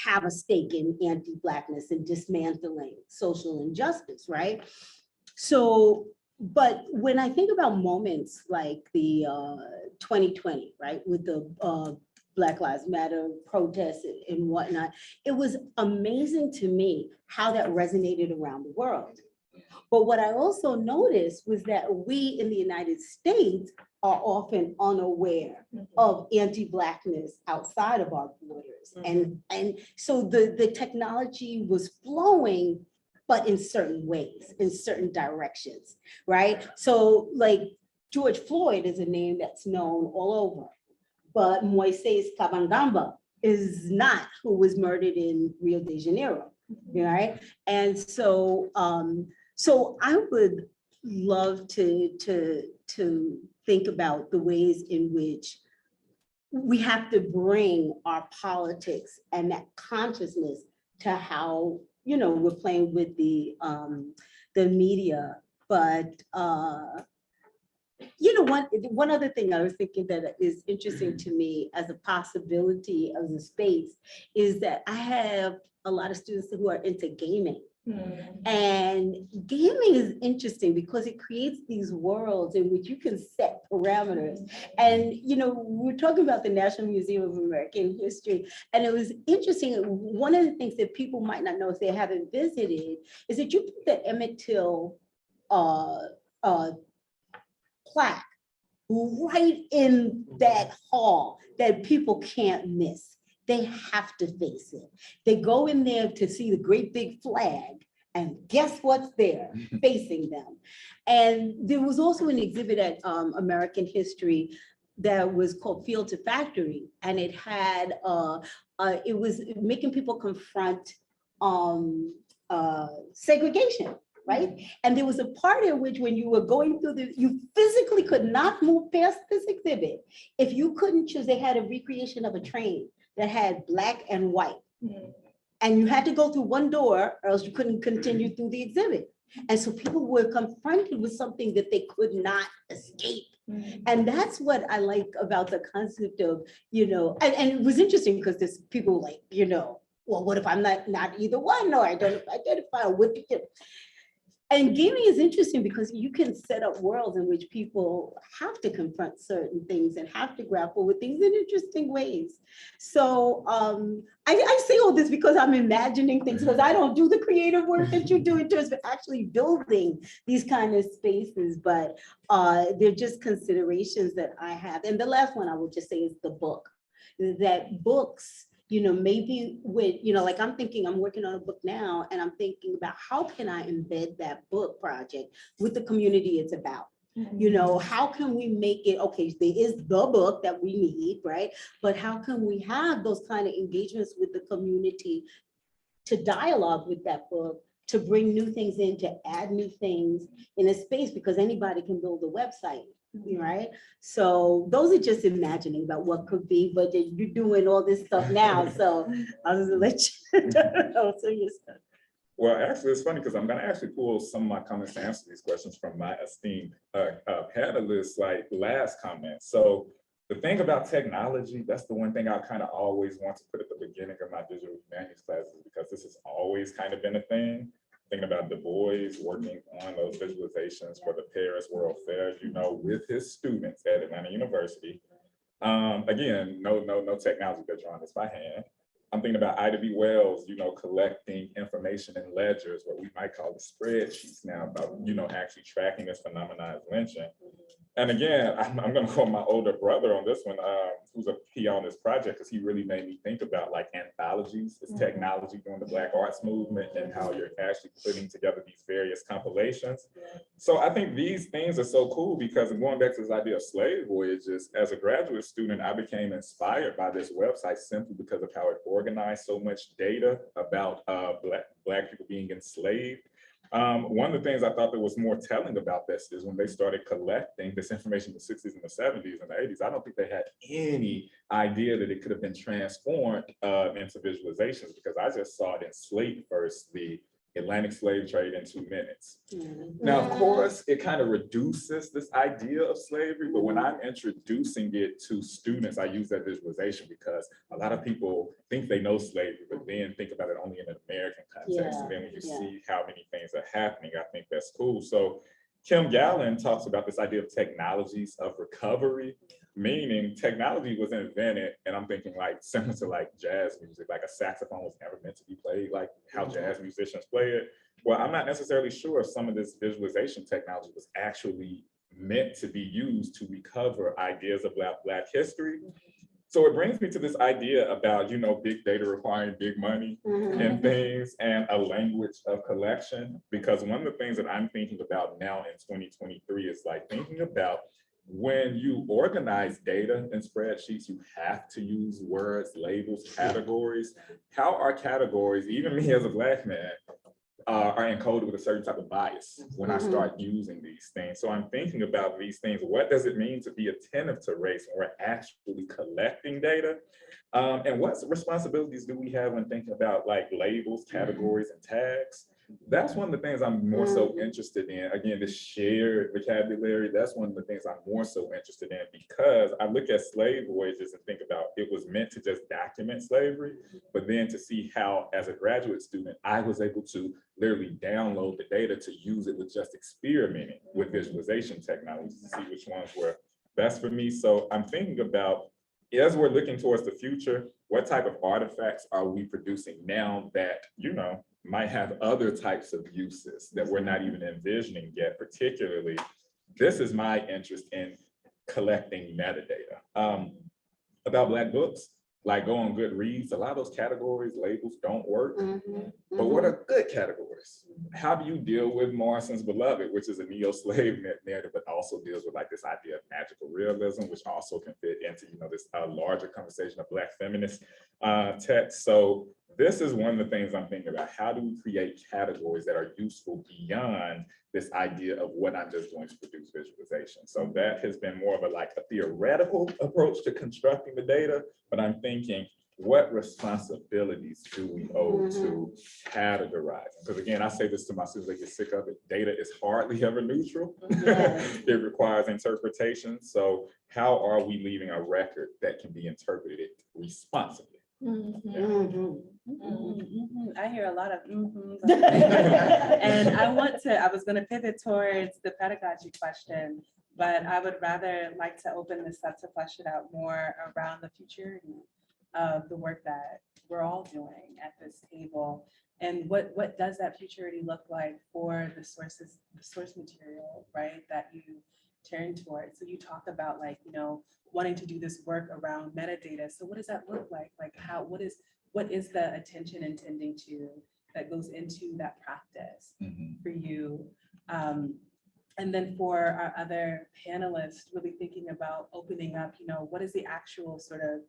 have a stake in anti-Blackness and dismantling social injustice, right? So, but when I think about moments like the 2020, right, with the Black Lives Matter protests and whatnot, it was amazing to me how that resonated around the world. But what I also noticed was that we in the United States are often unaware of anti-Blackness outside of our borders. And so the technology was flowing, but in certain ways, in certain directions, right? So like George Floyd is a name that's known all over, but Moises Kabangamba is not, who was murdered in Rio de Janeiro, right? And so, so I would love to think about the ways in which we have to bring our politics and that consciousness to how, we're playing with the media. But one other thing I was thinking that is interesting to me as a possibility as a space is that I have a lot of students who are into gaming. And gaming is interesting because it creates these worlds in which you can set parameters. And, we're talking about the National Museum of American History. And it was interesting. One of the things that people might not know if they haven't visited is that you put the Emmett Till plaque right in that hall that people can't miss. They have to face it. They go in there to see the great big flag, and guess what's there facing them? And there was also an exhibit at American History that was called Field to Factory, and it had it was making people confront segregation. Right? And there was a part in which when you were going through you physically could not move past this exhibit. If you couldn't choose, they had a recreation of a train that had black and white. And you had to go through one door or else you couldn't continue through the exhibit. And so people were confronted with something that they could not escape. And that's what I like about the concept of, and it was interesting because there's people like, well, what if I'm not either one, or I don't identify, what do you? And gaming is interesting because you can set up worlds in which people have to confront certain things and have to grapple with things in interesting ways. So I say all this because I'm imagining things, because I don't do the creative work that you do in terms of actually building these kind of spaces, but they're just considerations that I have. And the last one I will just say is the book. That books, maybe with, like I'm thinking, I'm working on a book now, and I'm thinking about how can I embed that book project with the community it's about? How can we make it, okay, there is the book that we need, right? But how can we have those kind of engagements with the community to dialogue with that book, to bring new things in, to add new things in a space, because anybody can build a website, right? So those are just imagining about what could be, but you're doing all this stuff now, so I'll just let you know. So you're stuck. Well, actually, it's funny because I'm going to actually pull some of my comments to answer these questions from my esteemed panelists, like last comment. So the thing about technology, that's the one thing I kind of always want to put at the beginning of my digital humanities classes, because this has always kind of been a thing. Thinking about Du Bois working on those visualizations for the Paris World Fair, with his students at Atlanta University. Again, no technology, they're drawing this by hand. I'm thinking about Ida B. Wells, collecting information in ledgers, what we might call the spreadsheets now, about, actually tracking this phenomenon of lynching. And again, I'm going to call my older brother on this one, who's a PI on this project, because he really made me think about like anthologies, this technology during the Black arts movement, and how you're actually putting together these various compilations. So I think these things are so cool, because going back to this idea of slave voyages, as a graduate student, I became inspired by this website simply because of how it organized so much data about Black people being enslaved. One of the things I thought that was more telling about this is when they started collecting this information in the 60s and the 70s and the 80s, I don't think they had any idea that it could have been transformed into visualizations, because I just saw it in Slate first, the Atlantic slave trade in 2 minutes. Now, of course, it kind of reduces this idea of slavery, but when I'm introducing it to students, I use that visualization because a lot of people think they know slavery, but then think about it only in an American context. And then when you see how many things are happening, I think that's cool. So Kim Gallen talks about this idea of technologies of recovery, meaning technology was invented, and I'm thinking like similar to like jazz music, like a saxophone was never meant to be played like how jazz musicians play it. Well, I'm not necessarily sure if some of this visualization technology was actually meant to be used to recover ideas about Black history. So it brings me to this idea about, big data requiring big money and things, and a language of collection. Because one of the things that I'm thinking about now in 2023 is like thinking about when you organize data in spreadsheets, you have to use words, labels, categories. How are categories, even me as a Black man, are encoded with a certain type of bias when I start using these things? So I'm thinking about these things. What does it mean to be attentive to race when we're actually collecting data? And what responsibilities do we have when thinking about like labels, categories, and tags? That's one of the things I'm more so interested in. Again, this shared vocabulary, that's one of the things I'm more so interested in, because I look at slave voyages and think about it was meant to just document slavery, but then to see how, as a graduate student, I was able to literally download the data to use it with just experimenting with visualization technologies to see which ones were best for me. So I'm thinking about, as we're looking towards the future, what type of artifacts are we producing now that, might have other types of uses that we're not even envisioning yet? Particularly, this is my interest in collecting metadata about Black books. Like go on Goodreads, a lot of those categories, labels don't work. But what are good categories? How do you deal with Morrison's Beloved, which is a neo-slave narrative, but also deals with like this idea of magical realism, which also can fit into, this larger conversation of Black feminist text. So this is one of the things I'm thinking about. How do we create categories that are useful beyond this idea of what I'm just going to produce visualization? So that has been more of a theoretical approach to constructing the data, but I'm thinking, what responsibilities do we owe to categorizing? Because again, I say this to my students, they get sick of it. Data is hardly ever neutral. It requires interpretation. So how are we leaving a record that can be interpreted responsibly? I hear a lot of and I was going to pivot towards the pedagogy question, but I would rather like to open this up to flesh it out more around the futurity of the work that we're all doing at this table, and what does that futurity look like for the source material, right, that you turn towards? So you talk about like, you know, wanting to do this work around metadata. So what does that look like? Like what is the attention intending to that goes into that practice for you? And then for our other panelists, really thinking about opening up, you know, what is the actual sort of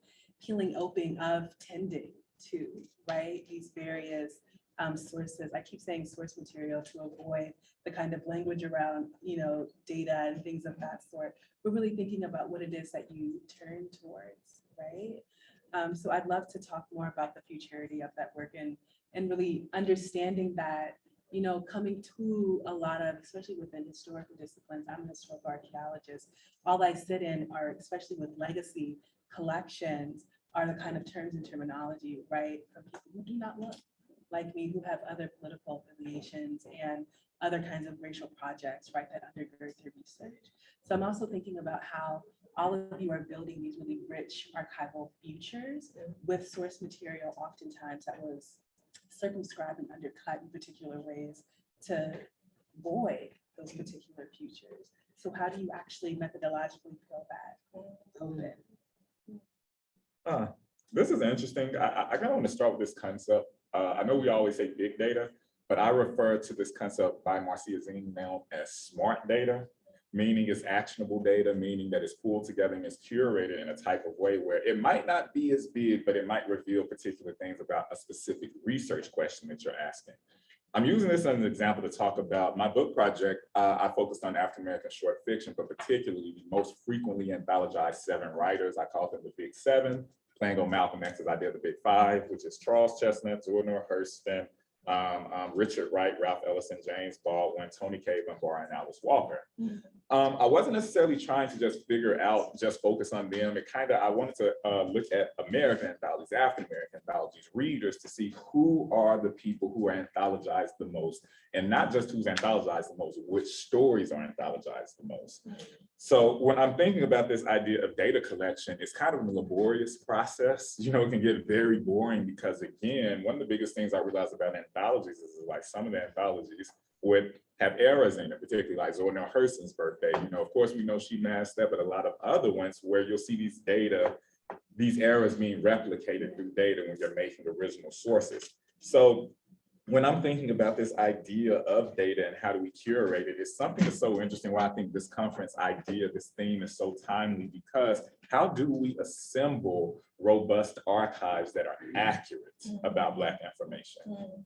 peeling open of tending to, right? These various sources. I keep saying source material to avoid the kind of language around, you know, data and things of that sort. We're really thinking about what it is that you turn towards, right? So I'd love to talk more about the futurity of that work and really understanding that, you know, coming to a lot of, especially within historical disciplines, I'm a historical archaeologist, all I sit in are, especially with legacy collections, are the kind of terms and terminology, right, from people who do not look like me, who have other political affiliations and other kinds of racial projects, right, that undergird their research. So I'm also thinking about how all of you are building these really rich archival futures with source material oftentimes that was circumscribed and undercut in particular ways to void those particular futures. So how do you actually methodologically peel that open? This is interesting. I kind of want to start with this concept. I know we always say big data, but I refer to this concept by Marcia Zing now as smart data, meaning it's actionable data, meaning that it's pulled together and it's curated in a type of way where it might not be as big, but it might reveal particular things about a specific research question that you're asking. I'm using this as an example to talk about my book project. I focused on African-American short fiction, but particularly the most frequently anthologized 7 writers. I call them the Big 7, playing on Malcolm X's idea of the Big 5, which is Charles Chestnut, Zora Hurston, Richard Wright, Ralph Ellison, James Baldwin, Tony K. Dunbar, and Alice Walker. I wasn't necessarily trying to just focus on them. I wanted to look at American anthologies, African-American anthologies, readers to see who are the people who are anthologized the most, and not just who's anthologized the most, which stories are anthologized the most. So when I'm thinking about this idea of data collection, it's kind of a laborious process. You know, it can get very boring because, again, one of the biggest things I realized about anthologies is like some of the anthologies would have errors in it, particularly like Zora Hurston's birthday. You know, of course, we know she masked that, but a lot of other ones where you'll see these errors being replicated through data when you're making original sources. So when I'm thinking about this idea of data and how do we curate it, it's something that's so interesting why I think this conference idea, this theme is so timely, because how do we assemble robust archives that are accurate about Black information?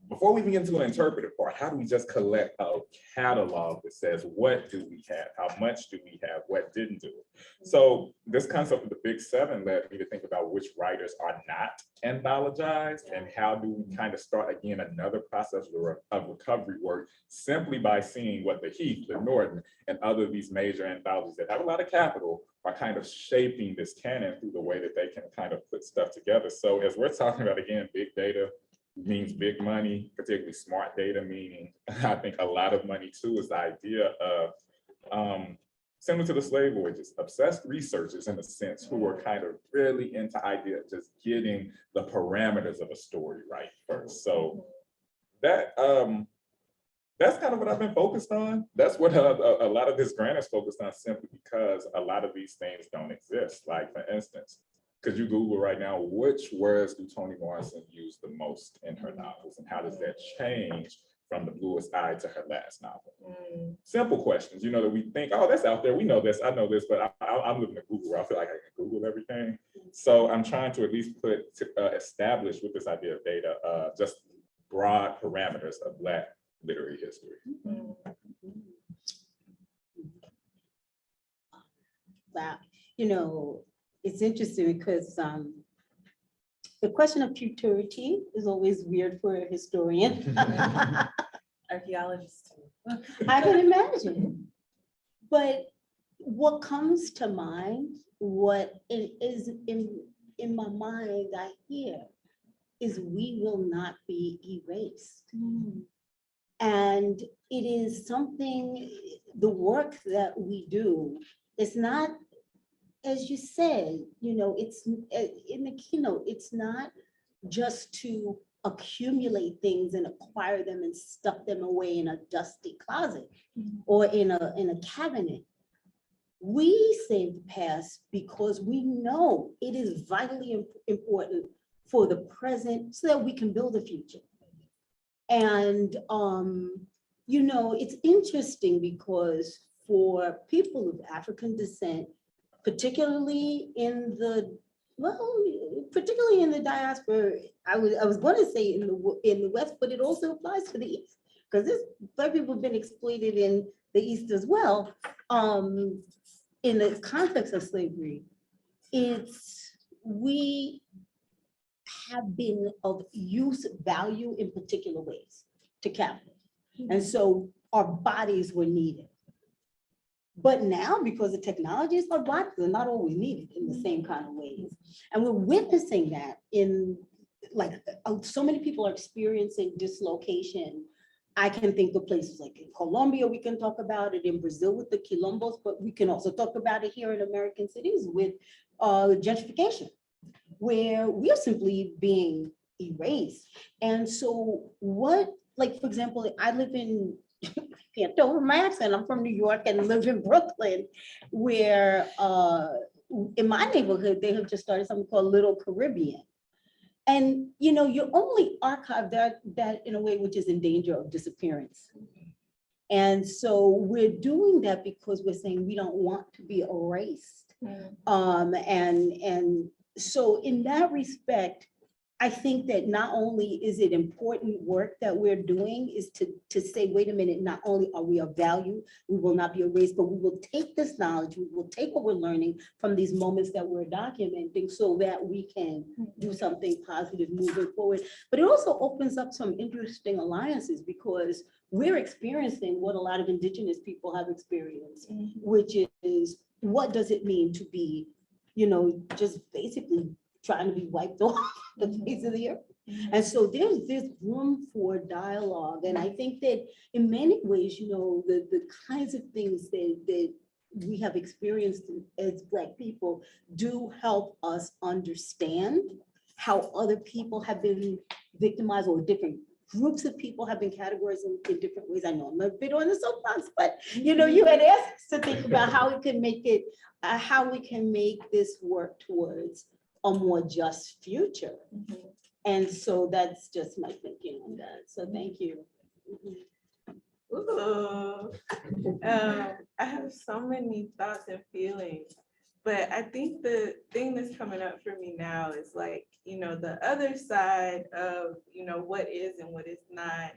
Before we begin to the interpretive part, how do we just collect a catalog that says, what do we have? How much do we have? What didn't do it? So this concept of the Big 7 led me to think about which writers are not anthologized and how do we kind of start again another process of recovery work simply by seeing what the Heath, the Norton, and other of these major anthologies that have a lot of capital are kind of shaping this canon through the way that they can kind of put stuff together. So as we're talking about, again, big data means big money, particularly smart data, meaning I think a lot of money too, is the idea of similar to the slave voyages, obsessed researchers in a sense who are kind of really into idea of just getting the parameters of a story right first. So that's kind of what I've been focused on. That's what a lot of this grant is focused on, simply because a lot of these things don't exist. Like, for instance, could you Google right now, which words do Toni Morrison use the most in her novels? And how does that change from The Bluest Eye to her last novel? Simple questions, you know, that we think, oh, that's out there. We know this, I know this, but I'm living in Google where I feel like I can Google everything. So I'm trying to at least establish with this idea of data, just broad parameters of Black literary history. Wow, you know, it's interesting because the question of futurity is always weird for a historian. Archaeologists too. I can imagine. But what comes to mind, what it is in my mind, I hear, is we will not be erased. And it is something, the work that we do, it's not, as you said, you know, it's in the keynote, it's not just to accumulate things and acquire them and stuff them away in a dusty closet or in a cabinet. We save the past because we know it is vitally important for the present so that we can build a future. And, you know, it's interesting because for people of African descent, particularly in the, well, particularly in the diaspora, I was going to say in the West, but it also applies to the East, because this Black people have been exploited in the East as well. In the context of slavery, we have been of use value in particular ways to capital. And so our bodies were needed. But now, because of technologies, our bodies are not always needed in the same kind of ways. And we're witnessing that in, like, so many people are experiencing dislocation. I can think of places like in Colombia, we can talk about it, in Brazil with the quilombos, but we can also talk about it here in American cities with gentrification, where we are simply being erased. And so what, like, for example, I live in, can't tell from my accent, I'm from New York and live in Brooklyn, where in my neighborhood, they have just started something called Little Caribbean. And, you know, you only archive that in a way which is in danger of disappearance. And so we're doing that because we're saying we don't want to be erased. And so in that respect, I think that not only is it important work that we're doing is to say, wait a minute, not only are we of value, we will not be erased, but we will take this knowledge, we will take what we're learning from these moments that we're documenting so that we can do something positive moving forward. But it also opens up some interesting alliances because we're experiencing what a lot of Indigenous people have experienced, which is, what does it mean to be, you know, just basically trying to be wiped off the face of the earth. And so there's room for dialogue. And I think that in many ways, you know, the kinds of things that we have experienced as Black people do help us understand how other people have been victimized, or different groups of people have been categorized in different ways. I know I'm a bit on the soapbox, but you know, you had asked us to think about how we can make it, how we can make this work towards a more just future. And so that's just my thinking on that. So thank you. Ooh. I have so many thoughts and feelings, but I think the thing that's coming up for me now is, like, you know, the other side of, you know, what is and what is not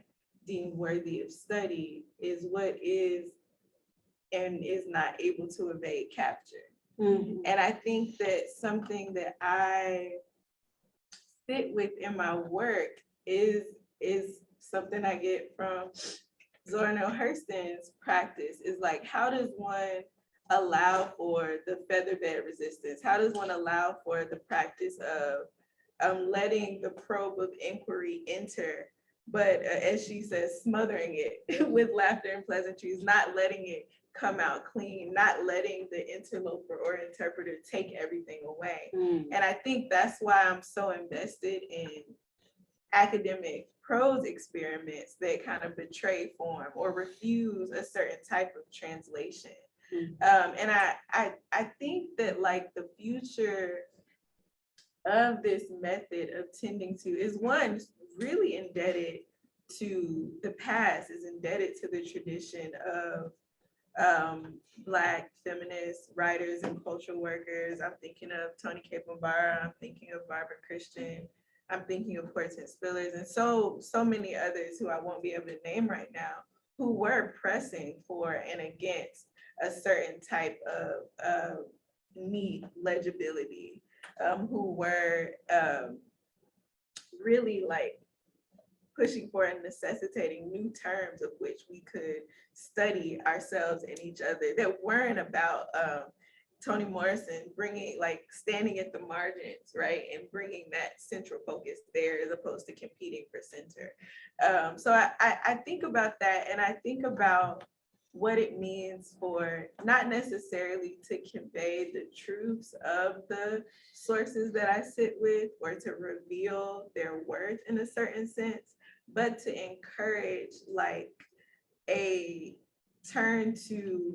deemed worthy of study is what is and is not able to evade capture. And I think that something that I sit with in my work is something I get from Zora Neale Hurston's practice, is like, how does one allow for the featherbed resistance? How does one allow for the practice of letting the probe of inquiry enter, but as she says, smothering it with laughter and pleasantries, not letting it come out clean, not letting the interloper or interpreter take everything away. And I think that's why I'm so invested in academic prose experiments that kind of betray form or refuse a certain type of translation. And I think that, like, the future of this method of tending to is, one, really indebted to the past, is indebted to the tradition of Black feminist writers and cultural workers. I'm thinking of Toni Cade Bambara, I'm thinking of Barbara Christian, I'm thinking of Hortense Spillers, and so many others who I won't be able to name right now, who were pressing for and against a certain type of neat legibility, who were really, like, pushing for and necessitating new terms of which we could study ourselves and each other, that weren't about Toni Morrison bringing, like, standing at the margins, right, and bringing that central focus there as opposed to competing for center. So I think about that, and I think about what it means for not necessarily to convey the truths of the sources that I sit with or to reveal their worth in a certain sense, but to encourage, like, a turn to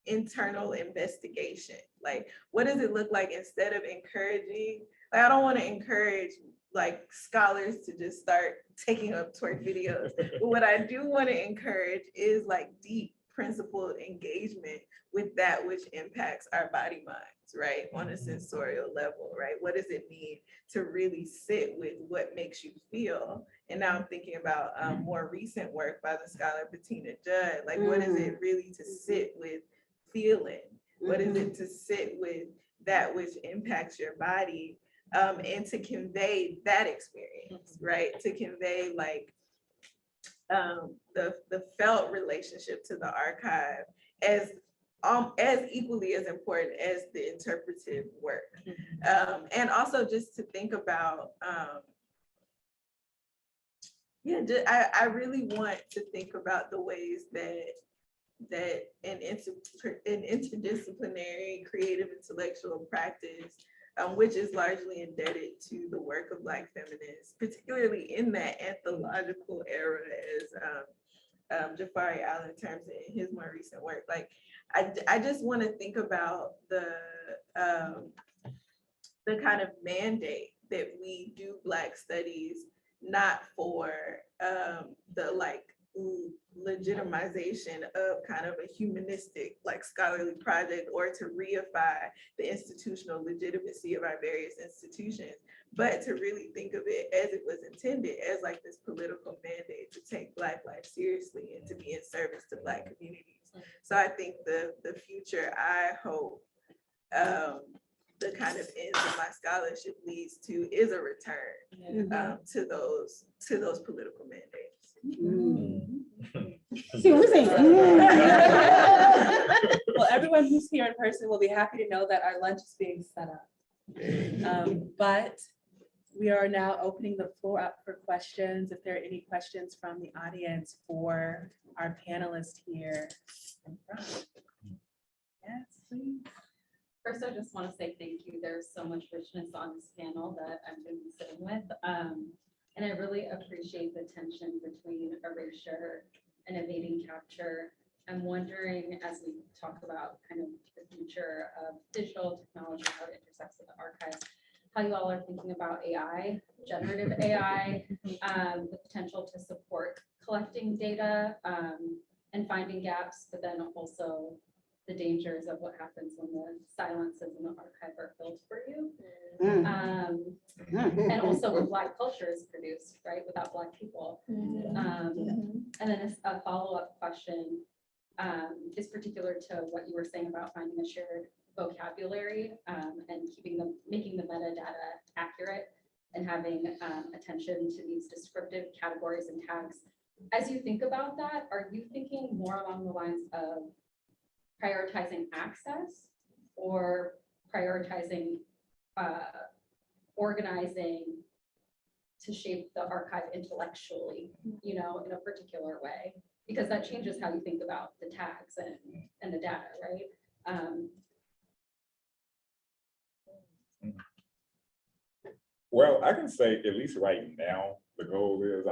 internal investigation. Like, what does it look like instead of encouraging? Like, I don't want to encourage like scholars to just start taking up twerk videos. But what I do want to encourage is like deep principled engagement with that which impacts our body minds, right? On a sensorial level, right? What does it mean to really sit with what makes you feel? And now I'm thinking about more recent work by the scholar Bettina Judd. Like, what is it really to sit with feeling? What is it to sit with that which impacts your body? And to convey that experience, right? To convey like the felt relationship to the archive as equally as important as the interpretive work. And also just to think about, I really want to think about the ways that an interdisciplinary creative intellectual practice, which is largely indebted to the work of Black feminists, particularly in that anthological era, as Jafari Allen terms it in his more recent work. Like, I just want to think about the kind of mandate that we do Black studies, not for the like legitimization of kind of a humanistic, like scholarly project, or to reify the institutional legitimacy of our various institutions, but to really think of it as it was intended, as like this political mandate to take Black life seriously and to be in service to Black communities. So I think the future, I hope, the kind of ends that my scholarship leads to is a return to those political mandates. See what we're saying? Well, everyone who's here in person will be happy to know that our lunch is being set up. But we are now opening the floor up for questions. If there are any questions from the audience for our panelists here in front. Yes, please. First, I just want to say thank you. There's so much richness on this panel that I'm going to be sitting with. And I really appreciate the tension between erasure and evading capture. I'm wondering, as we talk about kind of the future of digital technology, how it intersects with the archives, how you all are thinking about AI, generative AI, the potential to support collecting data and finding gaps, but then also the dangers of what happens when the silences in the archive are filled for you. And also when Black culture is produced, right, without Black people. And then a follow-up question is particular to what you were saying about finding a shared vocabulary and making the metadata accurate and having attention to these descriptive categories and tags. As you think about that, are you thinking more along the lines of prioritizing access or prioritizing organizing to shape the archive intellectually, you know, in a particular way? Because that changes how you think about the tags and the data, right? Well, I can say at least right now, the goal is,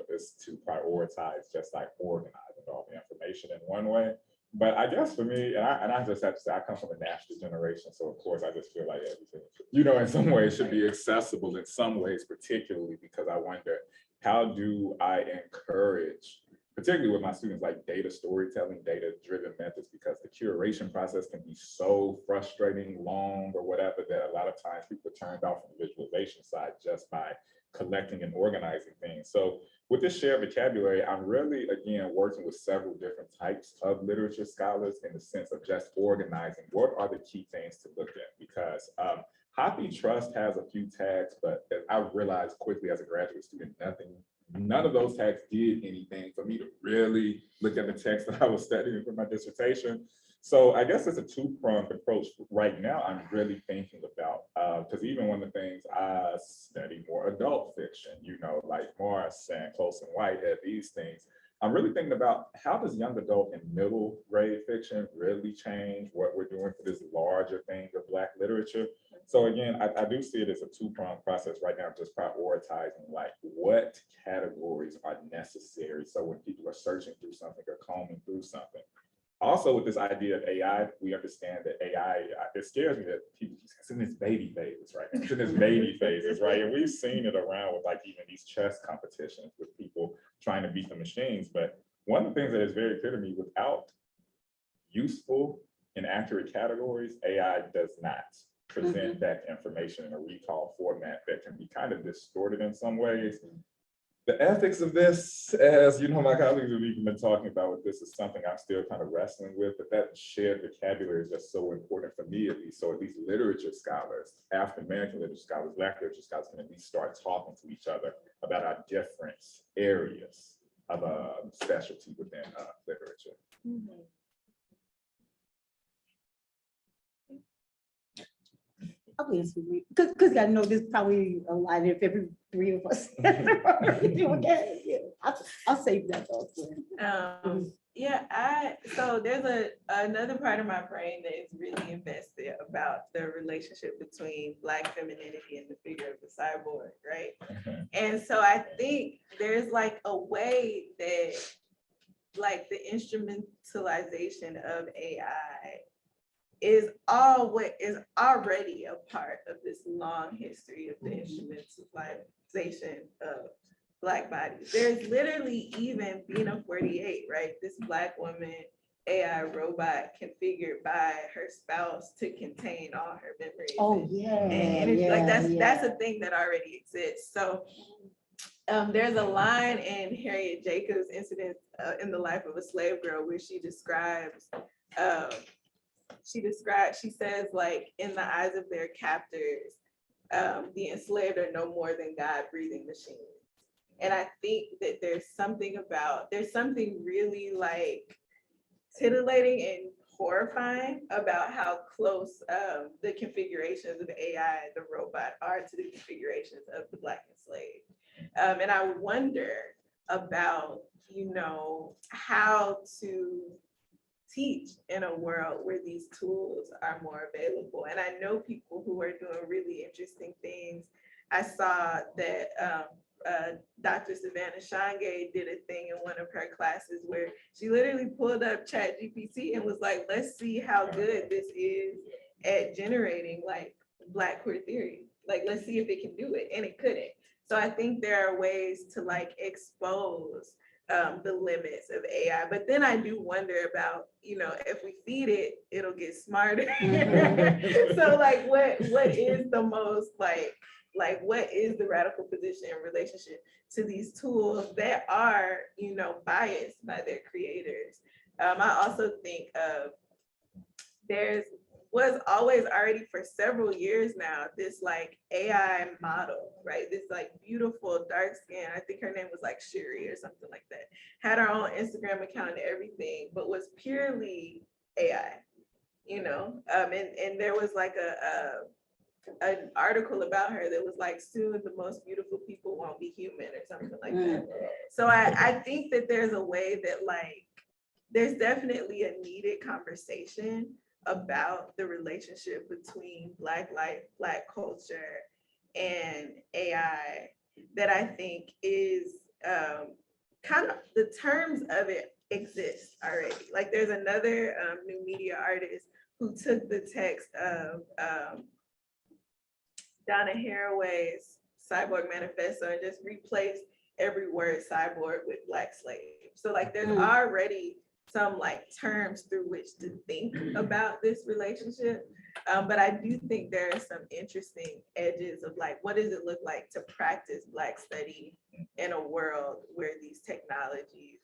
is to prioritize just like organizing all the information in one way. But I guess for me, and I just have to say, I come from a national generation, so of course I just feel like everything, in some ways should be accessible in some ways, particularly because I wonder, how do I encourage, particularly with my students, like data storytelling, data-driven methods, because the curation process can be so frustrating, long, or whatever, that a lot of times people are turned off from the visualization side just by collecting and organizing things. So with this shared vocabulary, I'm really, again, working with several different types of literature scholars in the sense of just organizing what are the key things to look at, because Hoppy Trust has a few tags, but I realized quickly as a graduate student, none of those tags did anything for me to really look at the text that I was studying for my dissertation. So I guess it's a two-pronged approach. Right now, I'm really thinking about, because even one of the things I study more adult fiction, like Morris and Close and Whitehead, these things. I'm really thinking about how does young adult and middle grade fiction really change what we're doing for this larger thing of Black literature. So again, I do see it as a two-pronged process right now, just prioritizing like what categories are necessary. So when people are searching through something or combing through something, Also with this idea of AI, we understand that AI, it scares me that people, it's in its baby phases, right? It's in its baby phases, right? And we've seen it around with like even these chess competitions with people trying to beat the machines. But one of the things that is very clear to me, without useful and accurate categories, AI does not present that information in a recall format that can be kind of distorted in some ways. The ethics of this, as you know, my colleagues have even been talking about with this, is something I'm still kind of wrestling with, but that shared vocabulary is just so important for me at least. So at least literature scholars, African-American literature scholars, Black literature scholars can at least start talking to each other about our different areas of specialty within literature. Because I know this probably a lot if every three of us. I'll save that thought for Yeah, so there's another part of my brain that is really invested about the relationship between Black femininity and the figure of the cyborg, right? And so I think there's like a way that like the instrumentalization of AI is already a part of this long history of the instrumentalization of Black bodies. There's literally even Bina 48, right? This Black woman AI robot configured by her spouse to contain all her memories. Oh yeah. And it's like that's a thing that already exists. So there's a line in Harriet Jacobs' Incident in the Life of a Slave Girl where she says like, in the eyes of their captors, the enslaved are no more than God-breathing machines. And I think that there's something really like titillating and horrifying about how close the configurations of AI, the robot, are to the configurations of the Black enslaved. And I wonder about, how to teach in a world where these tools are more available. And I know people who are doing really interesting things. I saw that Dr. Savannah Shangay did a thing in one of her classes where she literally pulled up ChatGPT and was like, let's see how good this is at generating like Black queer theory. Like, let's see if it can do it. And it couldn't. So I think there are ways to like expose the limits of AI. But then I do wonder about, if we feed it, it'll get smarter. So like, what is the most like what is the radical position in relationship to these tools that are, biased by their creators? I also think was always already for several years now, this like AI model, right? This like beautiful dark skin, I think her name was like Shiri or something like that, had her own Instagram account and everything, but was purely AI, and there was like an article about her that was like, soon the most beautiful people won't be human or something like that. So I think that there's a way that like, there's definitely a needed conversation about the relationship between Black life, Black culture, and AI that I think is kind of, the terms of it exist already. Like there's another new media artist who took the text of Donna Haraway's Cyborg Manifesto and just replaced every word cyborg with Black slave. So like there's already some like terms through which to think about this relationship. But I do think there are some interesting edges of like, what does it look like to practice Black study in a world where these technologies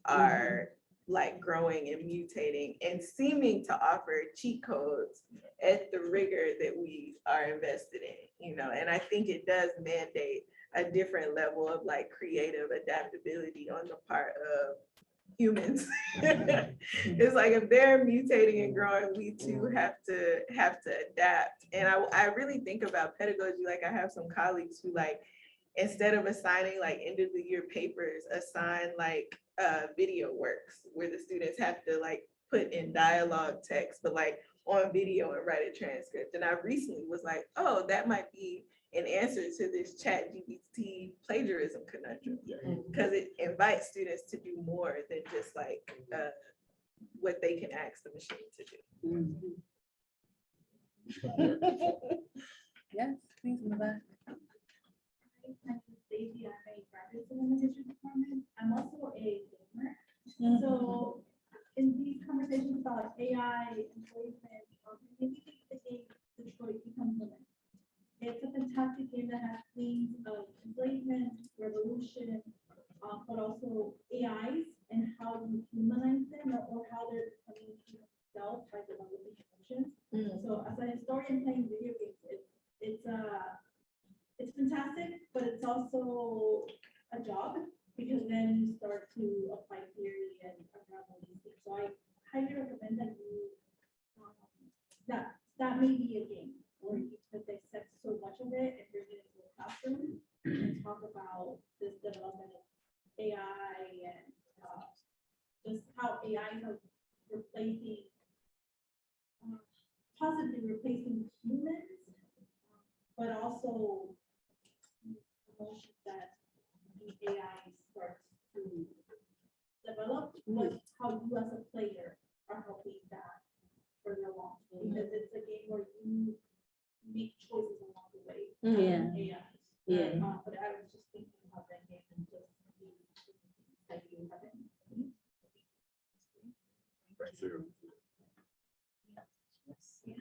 are like growing and mutating and seeming to offer cheat codes at the rigor that we are invested in, and I think it does mandate a different level of like creative adaptability on the part of humans. It's like if they're mutating and growing, we too have to adapt. And I really think about pedagogy, like I have some colleagues who like, instead of assigning like end of the year papers, assign like video works where the students have to like put in dialogue text, but like on video and write a transcript. And I recently was like, oh, that might be an answer to this ChatGPT plagiarism conundrum, because it invites students to do more than just like what they can ask the machine to do. Mhm. Yes, please in the back. I'm also a gamer. So in these conversations about AI, enslavement, maybe the Detroit becomes women. It's a fantastic game that has themes of enslavement, revolution, but also AIs and how we humanize them or how they're becoming themselves by developing emotions. So as a historian playing video games, it's fantastic, but it's also a job because then you start to apply theory and unravel these things. So I highly recommend that you that may be a game where you could dissect so much of it and bring it into a classroom and talk about this development of AI and just how AI is replacing, possibly replacing humans, but also emotions that the AI starts to develop, but how you as a player are helping that further along. Because it's a game where you make choices along the way. Yeah. AI. Yeah. But I was just thinking about that game and just that you haven't.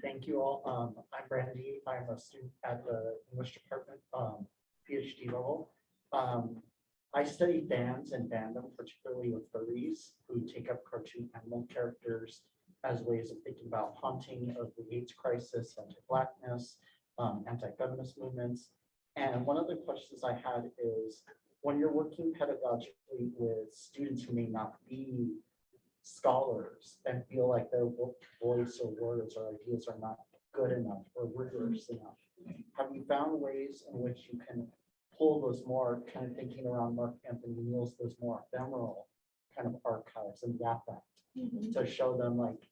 Thank you all. I'm Brandy. I'm a student at the English department, PhD level. I study bands and fandom, particularly with furries who take up cartoon animal characters as ways of thinking about haunting of the AIDS crisis, anti-Blackness, anti-feminist movements. And one of the questions I had is, when you're working pedagogically with students who may not be scholars and feel like their voice or words or ideas are not good enough or rigorous enough, have you found ways in which you can pull those more kind of thinking around Mark Anthony Neal's, those more ephemeral kind of archives and that to show them like,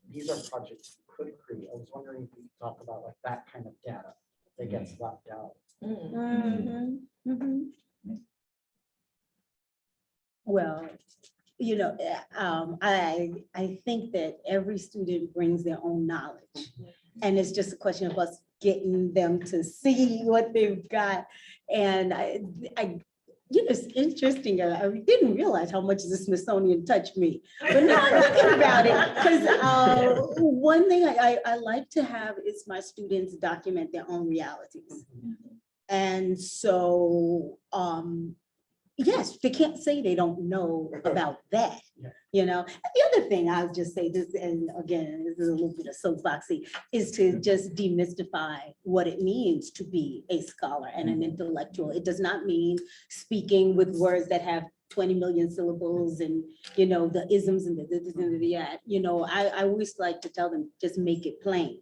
these are projects you could create? I was wondering if you could talk about like that kind of data that gets left out. Well, you know, I think that every student brings their own knowledge. And it's just a question of us getting them to see what they've got. And I you know, it's interesting. I didn't realize how much the Smithsonian touched me. But now I'm thinking about it, because one thing I like to have is my students document their own realities. And so, yes, they can't say they don't know about that, you know. And the other thing I'll just say this, and again, this is a little bit of soapboxy, is to just demystify what it means to be a scholar and an intellectual. It does not mean speaking with words that have 20 million syllables and, you know, the isms and the that, you know, I always like to tell them, just make it plain,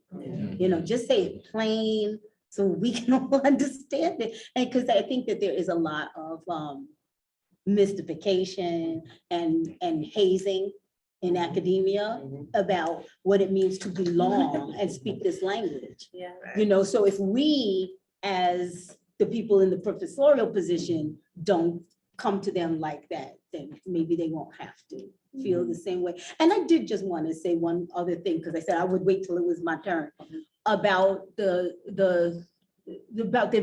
you know, just say it plain so we can all understand it. And because I think that there is a lot of mystification and hazing in academia about what it means to belong and speak this language. Yeah. You know, so if we, as the people in the professorial position, don't come to them like that, then maybe they won't have to feel the same way. And I did just want to say one other thing, because I said I would wait till it was my turn, about the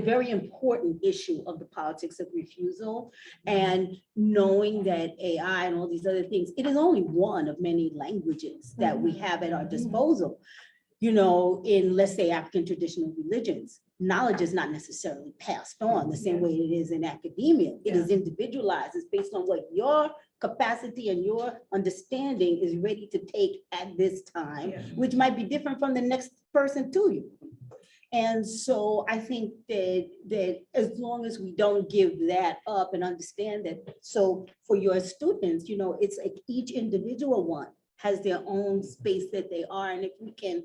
very important issue of the politics of refusal, and knowing that AI and all these other things, it is only one of many languages that we have at our disposal. You know, in, let's say, African traditional religions, knowledge is not necessarily passed on the same way it is in academia. It is individualized. It's based on what your capacity and your understanding is ready to take at this time, which might be different from the next person to you. And so I think that as long as we don't give that up and understand that, so for your students, you know, it's like each individual one has their own space that they are. And if we can,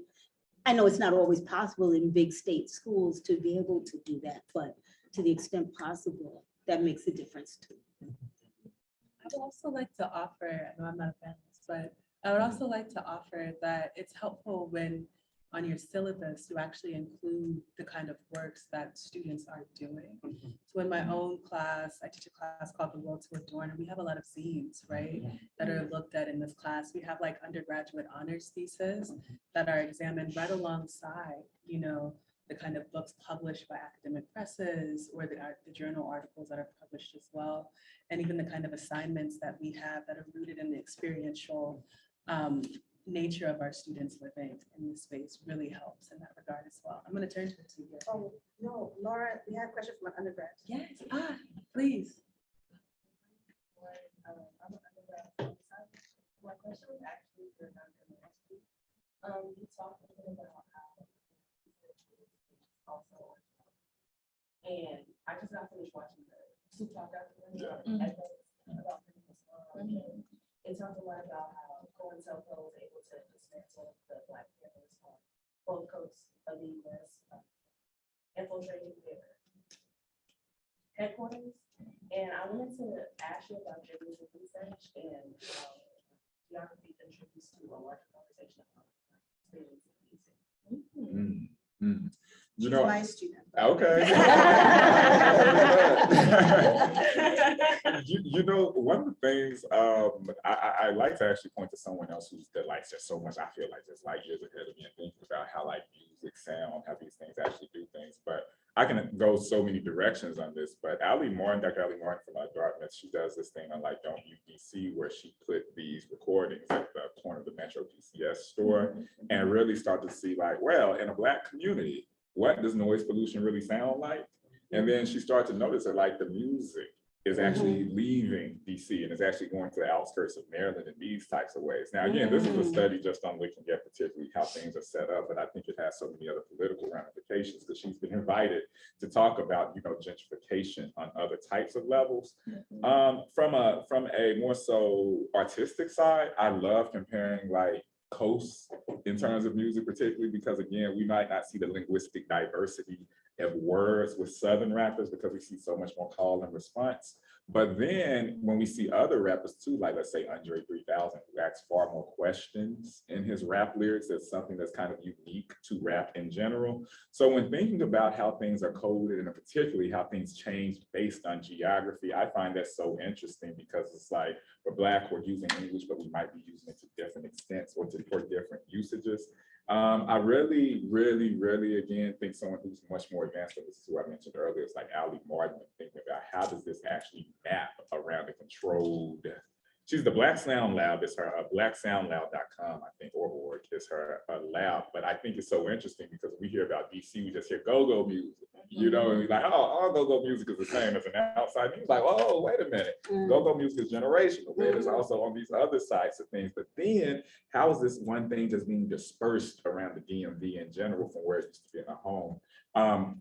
I know it's not always possible in big state schools to be able to do that, but to the extent possible, that makes a difference too. I would also like to offer, I know I'm not a panelist, but I would also like to offer that it's helpful when on your syllabus, you actually include the kind of works that students are doing. So in my own class, I teach a class called The World to Adorn, and we have a lot of zines, right, that are looked at in this class. We have like undergraduate honors theses that are examined right alongside, you know, the kind of books published by academic presses or the journal articles that are published as well. And even the kind of assignments that we have that are rooted in the experiential nature of our students living in this space really helps in that regard as well. I'm going to turn to it to you. Oh, no, Laura, we have a question from an undergrad. Yes, please. My question was actually for Dr. Rambsy. You talked a little bit about how also, and I just got finished watching the Tupac documentary about it talked a lot about how COINTELPRO was able to dismantle the Black Panthers on both coasts of the US, infiltrating their headquarters. And I wanted to ask you about your recent research and how geography contributes to a larger conversation about experience in music. You know, My student. okay. You know, one of the things I like to actually point to someone else who's that likes just so much. I feel like just like years ahead of me and thinking about how like music, sound, how these things actually do things. But I can go so many directions on this. But Dr. Ali Martin from Dartmouth, she does this thing on like Don't You DC, where she put these recordings at the corner of the Metro PCS store and really start to see like, well, in a Black community, what does noise pollution really sound like? And then she started to notice that like the music is actually leaving DC and is actually going to the outskirts of Maryland in these types of ways. Now, again, this is a study just on looking at particularly how things are set up, but I think it has so many other political ramifications because she's been invited to talk about, you know, gentrification on other types of levels. From a more so artistic side, I love comparing like coasts in terms of music, particularly because again, we might not see the linguistic diversity of words with Southern rappers because we see so much more call and response. But then when we see other rappers too, like let's say Andre 3000, who asks far more questions in his rap lyrics, that's something that's kind of unique to rap in general. So when thinking about how things are coded and particularly how things change based on geography, I find that so interesting because it's like we're Black, we're using English, but we might be using it to different extents or for different usages. I really, again, think someone who's much more advanced than this is who I mentioned earlier, is like Ali Martin, thinking about how does this actually map around a controlled, she's the Black Sound Lab, is her blacksoundlab.com, I think, or org is her lab. But I think it's so interesting because we hear about DC, we just hear go-go music, you know, and we're like, oh, all go-go music is the same as an outside. He's like, oh, wait a minute, go-go music is generational. It's also on these other sides of things. But then how is this one thing just being dispersed around the DMV in general from where it used to be in a home?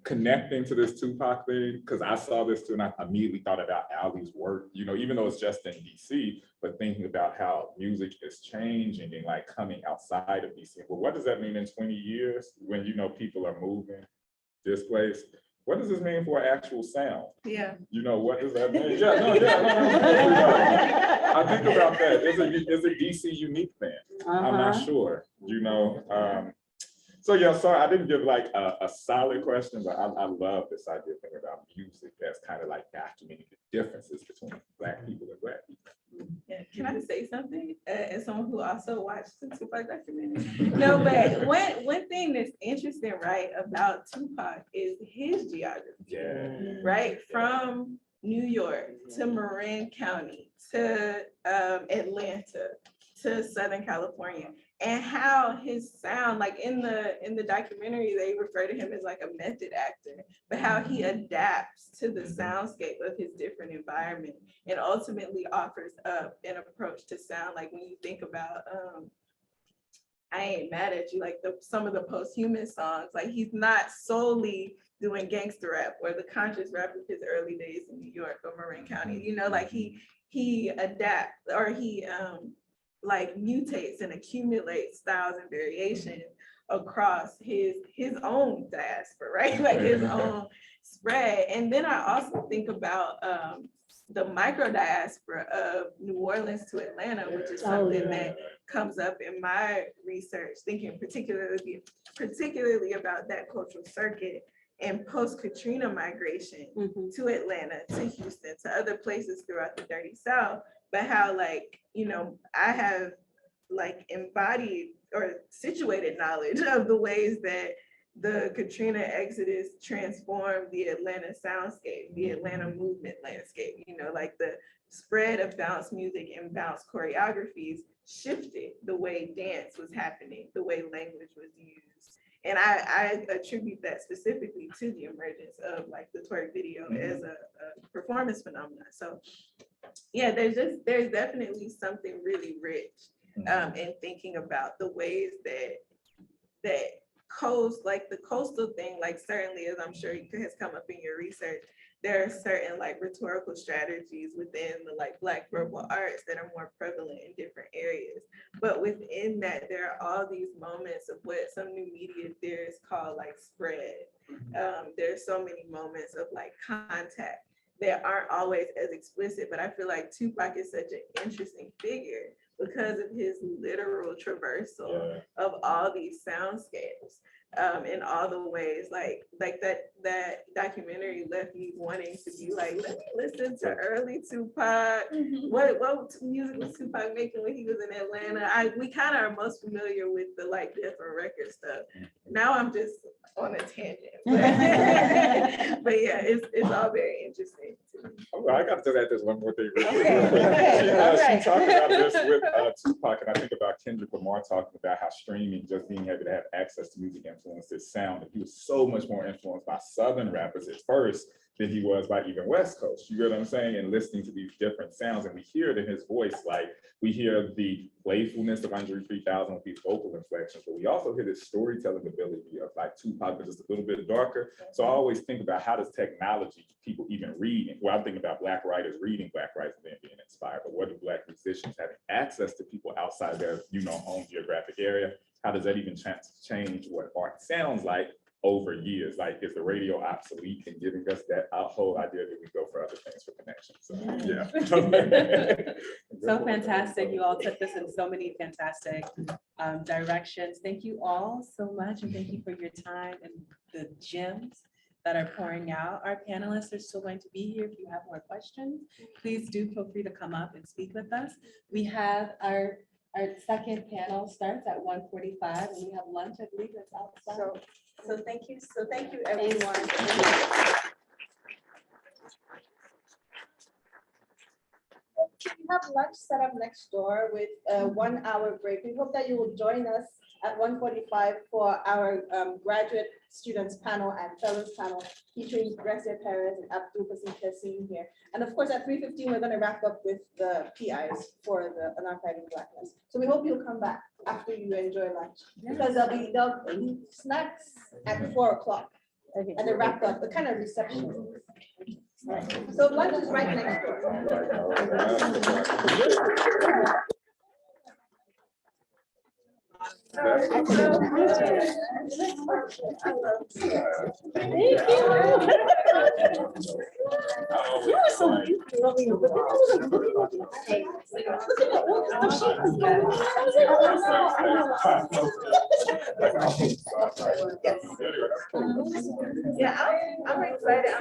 Connecting to this Tupac thing, because I saw this too, and I immediately thought about Ali's work, you know, even though it's just in DC, but thinking about how music is changing and like coming outside of DC. Well, what does that mean in 20 years when, you know, people are moving, displaced? What does this mean for actual sound? Yeah. You know, what does that mean? No. I think about that. Is a DC unique thing? I'm not sure, you know. So yeah, sorry, I didn't give like a solid question, but I love this idea of thinking about music as kind of like documenting the differences between Black people and Black people. Yeah. Can I say something as someone who also watched the Tupac documentary? No, but one thing that's interesting, right, about Tupac is his geography. Yeah. Right, from New York to Marin County to Atlanta to Southern California, and how his sound, like in the documentary, they refer to him as like a method actor, but how he adapts to the soundscape of his different environment and ultimately offers up an approach to sound. Like when you think about I Ain't Mad at You, like some of the post-human songs, like he's not solely doing gangster rap or the conscious rap of his early days in New York or Marin County, you know, like he adapts or he like mutates and accumulates styles and variations across his own diaspora, right? Like his own spread. And then I also think about the micro diaspora of New Orleans to Atlanta, which is something that comes up in my research, thinking particularly about that cultural circuit and post-Katrina migration to Atlanta, to Houston, to other places throughout the Dirty South, but how like, you know, I have like embodied or situated knowledge of the ways that the Katrina exodus transformed the Atlanta soundscape, the Atlanta movement landscape, you know, like the spread of bounce music and bounce choreographies shifted the way dance was happening, the way language was used. And I attribute that specifically to the emergence of like the twerk video as a performance phenomenon. So yeah, there's definitely something really rich in thinking about the ways that coast, like the coastal thing, like certainly as I'm sure has come up in your research, there are certain like rhetorical strategies within the like Black verbal arts that are more prevalent in different areas. But within that, there are all these moments of what some new media theorists call like spread. There's so many moments of like contact that aren't always as explicit, but I feel like Tupac is such an interesting figure because of his literal traversal of all these soundscapes in all the ways, like that documentary left me wanting to be like, let me listen to early Tupac. What music was Tupac making when he was in Atlanta? We kind of are most familiar with the like Death on Record stuff. Now I'm just on a tangent, but yeah, it's all very interesting to me. I got to add this one more thing. Really Okay. She talked about this with Tupac, and I think about Kendrick Lamar talking about how streaming, just being able to have access to music influenced his sound. And he was so much more influenced by Southern rappers at first than he was by even West Coast. You get what I'm saying? And listening to these different sounds, and we hear it in his voice, like we hear the playfulness of Andre 3000 with these vocal inflections, but we also hear this storytelling ability of like Tupac, but just a little bit darker. So I always think about how does technology, people even read, well, I'm thinking about Black writers reading Black writers and then being inspired, but what do Black musicians having access to people outside their, you know, own geographic area? How does that even change what art sounds like over years? Like, is the radio obsolete in giving us that whole idea that we go for other things for connection? So yeah. So fantastic. You all took this in so many fantastic directions. Thank you all so much. And thank you for your time and the gems that are pouring out. Our panelists are still going to be here. If you have more questions, please do feel free to come up and speak with us. We have our second panel starts at 1:45 and we have lunch, I believe that's outside. So thank you everyone. We have lunch set up next door with a 1 hour break. We hope that you will join us at 1:45 for our graduate students panel and fellows panel featuring Gracia Perez and Abdul Qasim Kassim here. And of course, at 3:15, we're going to wrap up with the PIs for the Unarchiving Blackness. So we hope you'll come back after you enjoy lunch because there'll be snacks at 4 o'clock and the wrap up, the kind of reception. Right. So lunch is right next door. You were so beautiful. Yeah, I'm excited.